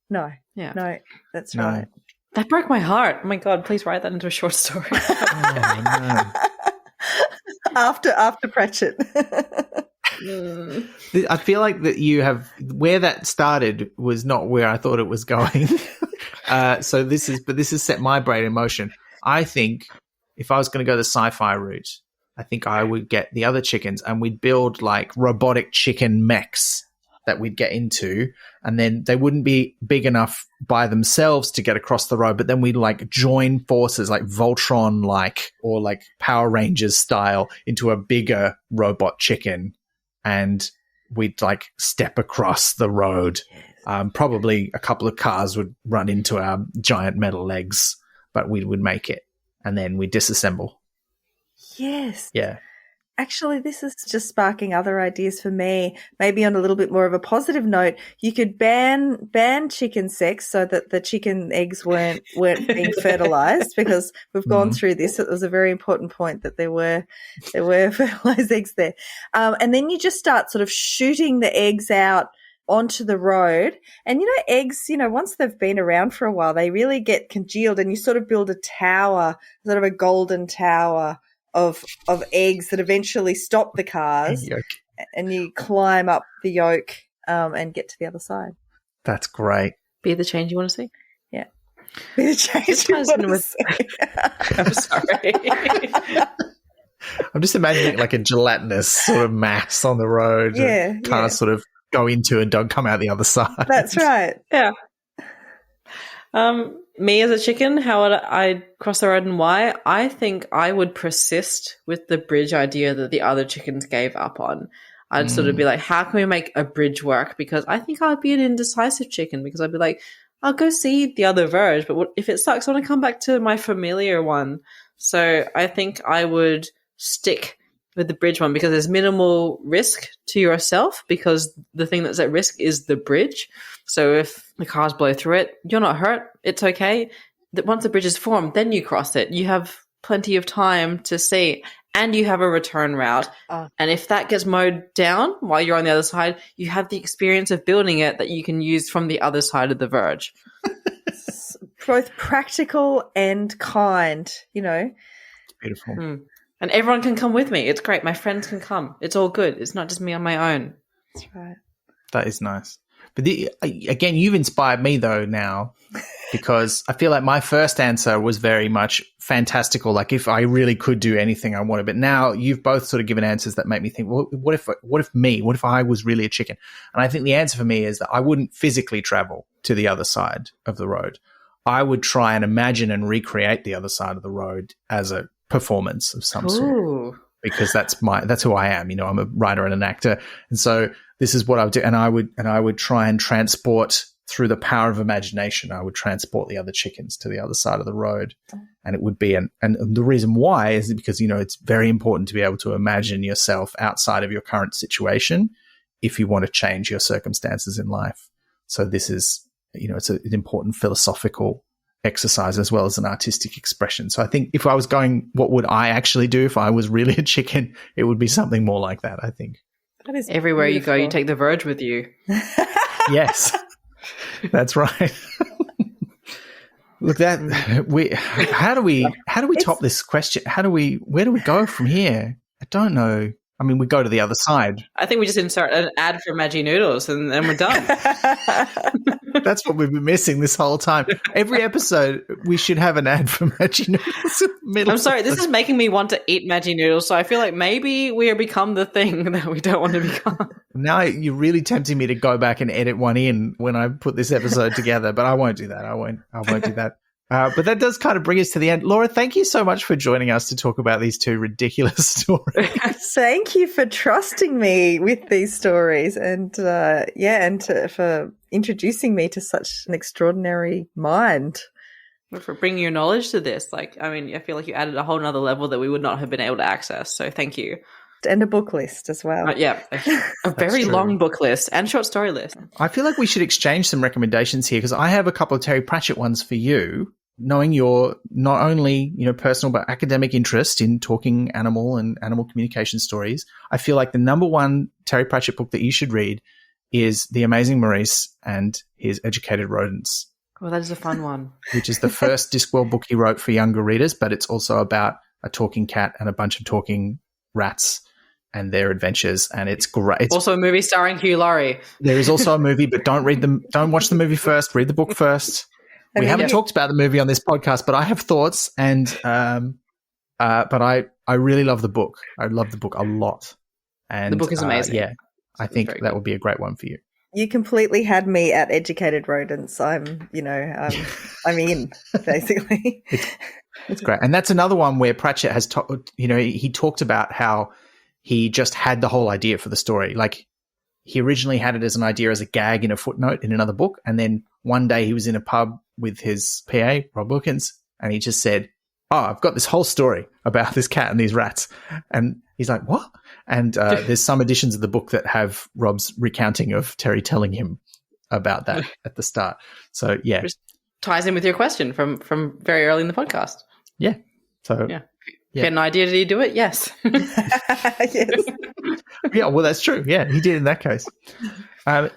Yeah. no, that's No. right. That broke my heart. Oh my God, please write that into a short story. Oh, no. After Pratchett. I feel like that you have where that started was not where I thought it was going. So this has set my brain in motion. I think if I was going to go the sci-fi route, I think I would get the other chickens and we'd build like robotic chicken mechs that we'd get into, and then they wouldn't be big enough by themselves to get across the road, but then we'd like join forces like Voltron or like Power Rangers style into a bigger robot chicken, and we'd like step across the road. Probably a couple of cars would run into our giant metal legs, but we would make it, and then we disassemble. Yes. Yeah. Actually, this is just sparking other ideas for me. Maybe on a little bit more of a positive note, you could ban chicken sex so that the chicken eggs weren't being fertilized, because we've gone through this. It was a very important point that there were fertilized eggs there. And then you just start sort of shooting the eggs out onto the road. And, eggs, once they've been around for a while, they really get congealed, and you sort of build a tower, sort of a golden tower of eggs that eventually stop the cars, and you climb up the yoke and get to the other side. That's great. Be the change you want to see? Yeah. Be the change you want to see. I'm sorry. I'm just imagining like a gelatinous sort of mass on the road. Yeah. Cars sort of go into and don't come out the other side. That's right. Yeah. Me as a chicken, how would I cross the road and why? I think I would persist with the bridge idea that the other chickens gave up on. I'd sort of be like, how can we make a bridge work? Because I think I'd be an indecisive chicken, because I'd be like, I'll go see the other verge, but if it sucks, I want to come back to my familiar one. So I think I would stick with the bridge one, because there's minimal risk to yourself, because the thing that's at risk is the bridge. So if the cars blow through it, you're not hurt. It's okay. Once the bridge is formed, then you cross it. You have plenty of time to see, and you have a return route. And if that gets mowed down while you're on the other side, you have the experience of building it that you can use from the other side of the verge. Both practical and kind, Beautiful. And everyone can come with me. It's great. My friends can come. It's all good. It's not just me on my own. That's right. That is nice. But again, you've inspired me though now, because I feel like my first answer was very much fantastical. Like if I really could do anything I wanted, but now you've both sort of given answers that make me think, well, what if I was really a chicken? And I think the answer for me is that I wouldn't physically travel to the other side of the road. I would try and imagine and recreate the other side of the road as a performance of some sort, because that's who I am. I'm a writer and an actor, and so this is what I would do. And I would try and transport, through the power of imagination, I would transport the other chickens to the other side of the road, and it would be and the reason why is because it's very important to be able to imagine yourself outside of your current situation if you want to change your circumstances in life. So this is it's an important philosophical exercise as well as an artistic expression. So I think if I was going, what would I actually do if I was really a chicken? It would be something more like that, I think. That is everywhere beautiful. you go, you take the verge with you. Yes, that's right. Look, how do we top this question? Where do we go from here? I don't know. I mean, we go to the other side. I think we just insert an ad for Maggi Noodles and then we're done. That's what we've been missing this whole time. Every episode, we should have an ad for Maggi Noodles. I'm sorry, this is making me want to eat Maggi Noodles, so I feel like maybe we have become the thing that we don't want to become. Now you're really tempting me to go back and edit one in when I put this episode together, but I won't do that. I won't do that. But that does kind of bring us to the end. Laura, thank you so much for joining us to talk about these two ridiculous stories. Thank you for trusting me with these stories and for introducing me to such an extraordinary mind. For bringing your knowledge to this. Like, I mean, I feel like you added a whole nother level that we would not have been able to access. So thank you. And a book list as well. A very long book list and short story list. I feel like we should exchange some recommendations here because I have a couple of Terry Pratchett ones for you. Knowing your not only, personal but academic interest in talking animal and animal communication stories, I feel like the number one Terry Pratchett book that you should read is The Amazing Maurice and His Educated Rodents. Well, that is a fun one. Which is the first Discworld book he wrote for younger readers, but it's also about a talking cat and a bunch of talking rats and their adventures, and it's great. It's also a movie starring Hugh Laurie. There is also a movie, but don't watch the movie first. Read the book first. We haven't talked about the movie on this podcast, but I have thoughts, and but I really love the book. I love the book a lot, and the book is amazing. I think that would be a great one for you. You completely had me at Educated Rodents. I'm in basically. It's great, and that's another one where Pratchett has he talked about how he just had the whole idea for the story. Like he originally had it as an idea as a gag in a footnote in another book, and then one day he was in a pub with his PA, Rob Wilkins, and he just said, "Oh, I've got this whole story about this cat and these rats." And he's like, "What?" And there's some editions of the book that have Rob's recounting of Terry telling him about that at the start. So, yeah. Which ties in with your question from very early in the podcast. Yeah. So, yeah. Get an idea, did he do it? Yes. Yes. Yeah, well, that's true. Yeah, he did in that case.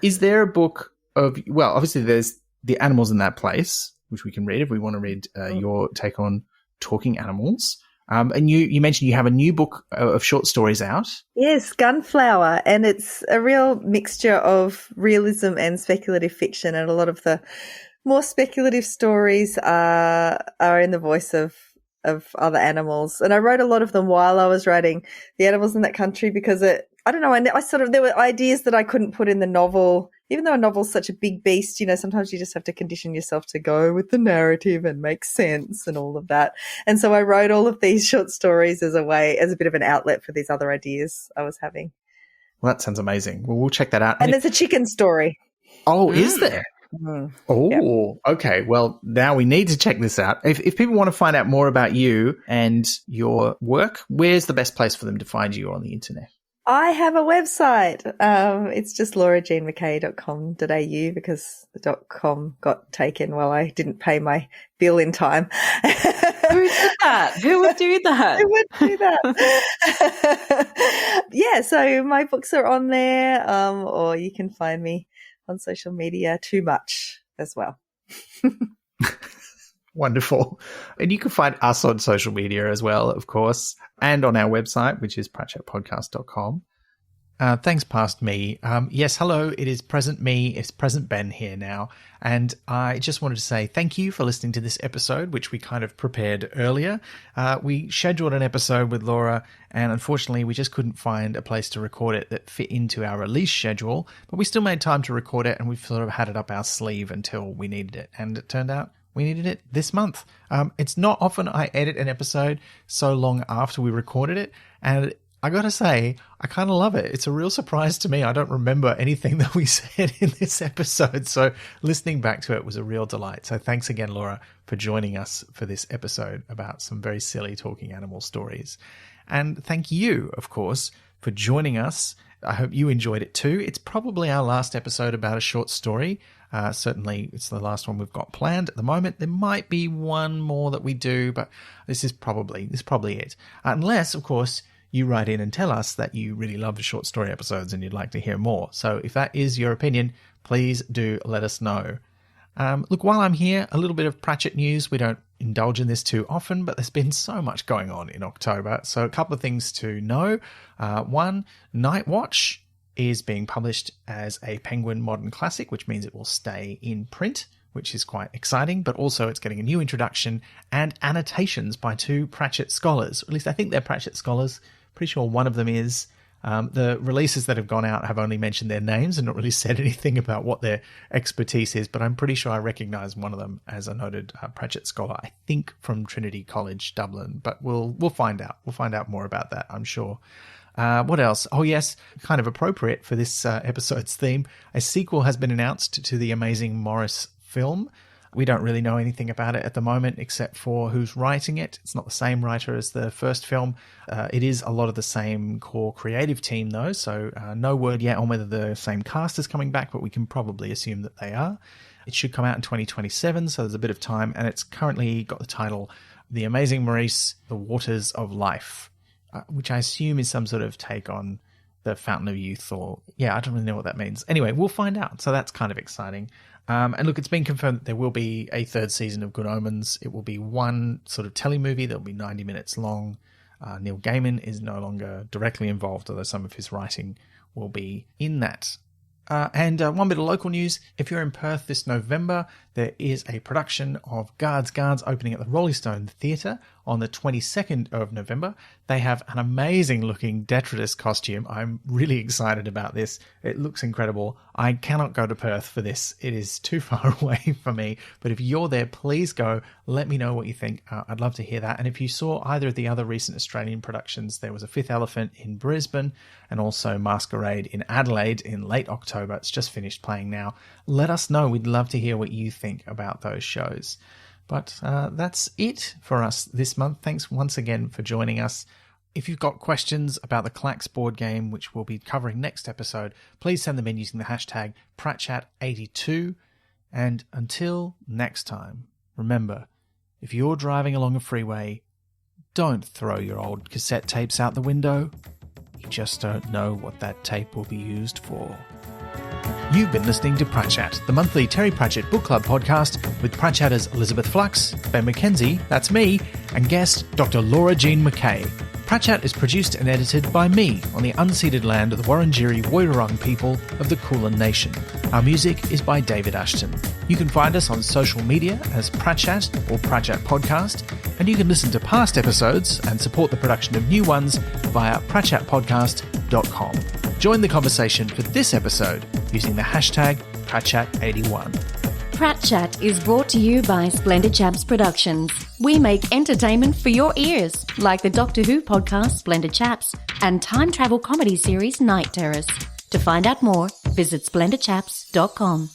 Is there a book of, well, obviously there's The Animals in That Place, which we can read if we want to read your take on talking animals. And you mentioned you have a new book of short stories out. Yes, Gunflower, and it's a real mixture of realism and speculative fiction, and a lot of the more speculative stories are in the voice of other animals. And I wrote a lot of them while I was writing The Animals in That Country because there were ideas that I couldn't put in the novel. Even though a novel's such a big beast, sometimes you just have to condition yourself to go with the narrative and make sense and all of that. And so I wrote all of these short stories as a bit of an outlet for these other ideas I was having. Well, that sounds amazing. Well, we'll check that out. And there's a chicken story. Oh, is there? Mm. Oh, yeah. Okay. Well, now we need to check this out. If people want to find out more about you and your work, where's the best place for them to find you on the internet? I have a website. It's just laurajeanmckay.com.au because the .com got taken while I didn't pay my bill in time. Who did that? Who would do that? Who would do that? Yeah, so my books are on there, or you can find me on social media too much as well. Wonderful. And you can find us on social media as well, of course, and on our website, which is pratchatpodcast.com. Thanks, past me. Yes, hello, it is present me. It's present Ben here now. And I just wanted to say thank you for listening to this episode, which we kind of prepared earlier. We scheduled an episode with Laura, and unfortunately we just couldn't find a place to record it that fit into our release schedule, but we still made time to record it, and we've sort of had it up our sleeve until we needed it. And it turned out we needed it this month. It's not often I edit an episode so long after we recorded it, and I gotta say, I kind of love it. It's a real surprise to me. I don't remember anything that we said in this episode, so listening back to it was a real delight. So thanks again, Laura, for joining us for this episode about some very silly talking animal stories. And thank you, of course, for joining us. I hope you enjoyed it too. It's probably our last episode about a short story. Certainly, it's the last one we've got planned at the moment. There might be one more that we do, but this is probably it. Unless, of course, you write in and tell us that you really love the short story episodes and you'd like to hear more. So if that is your opinion, please do let us know. Look, while I'm here, a little bit of Pratchett news. We don't indulge in this too often, but there's been so much going on in October. So a couple of things to know. One, Night Watch is being published as a Penguin Modern Classic, which means it will stay in print, which is quite exciting, but also it's getting a new introduction and annotations by 2 Pratchett scholars. At least I think they're Pratchett scholars. Pretty sure one of them is. The releases that have gone out have only mentioned their names and not really said anything about what their expertise is, but I'm pretty sure I recognise one of them as a noted Pratchett scholar, I think from Trinity College, Dublin, but we'll find out. We'll find out more about that, I'm sure. What else? Oh, yes, kind of appropriate for this episode's theme. A sequel has been announced to the Amazing Morris film. We don't really know anything about it at the moment except for who's writing it. It's not the same writer as the first film. It is a lot of the same core creative team, though, so no word yet on whether the same cast is coming back, but we can probably assume that they are. It should come out in 2027, so there's a bit of time, and it's currently got the title The Amazing Maurice, The Waters of Life, which I assume is some sort of take on the Fountain of Youth, or, yeah, I don't really know what that means. Anyway, we'll find out, so that's kind of exciting. And look, it's been confirmed that there will be a 3rd season of Good Omens. It will be one sort of telemovie that will be 90 minutes long. Neil Gaiman is no longer directly involved, although some of his writing will be in that. And one bit of local news. If you're in Perth this November, there is a production of Guards opening at the Rolling Stone Theatre on the 22nd of November. They have an amazing looking detritus costume. I'm really excited about this. It looks incredible. I cannot go to Perth for this. It is too far away for me. But if you're there, please go. Let me know what you think. I'd love to hear that. And if you saw either of the other recent Australian productions, there was a Fifth Elephant in Brisbane and also Masquerade in Adelaide in late October. It's just finished playing now. Let us know. We'd love to hear what you think about those shows. But that's it for us this month. Thanks once again for joining us. If you've got questions about the Clacks board game, which we'll be covering next episode, please send them in using the hashtag Pratchat82. And until next time, remember, if you're driving along a freeway, don't throw your old cassette tapes out the window. You just don't know what that tape will be used for. You've been listening to Pratchat, the monthly Terry Pratchett book club podcast with Pratchatters Elizabeth Flux, Ben McKenzie, that's me, and guest Dr. Laura Jean McKay. Pratchat is produced and edited by me on the unceded land of the Wurundjeri Woiwurrung people of the Kulin Nation. Our music is by David Ashton. You can find us on social media as Pratchat or Pratchat Podcast, and you can listen to past episodes and support the production of new ones via pratchatpodcast.com. Join the conversation for this episode using the hashtag Pratchat81. Pratchat is brought to you by Splendid Chaps Productions. We make entertainment for your ears, like the Doctor Who podcast Splendid Chaps and time travel comedy series Night Terrors. To find out more, visit splendidchaps.com.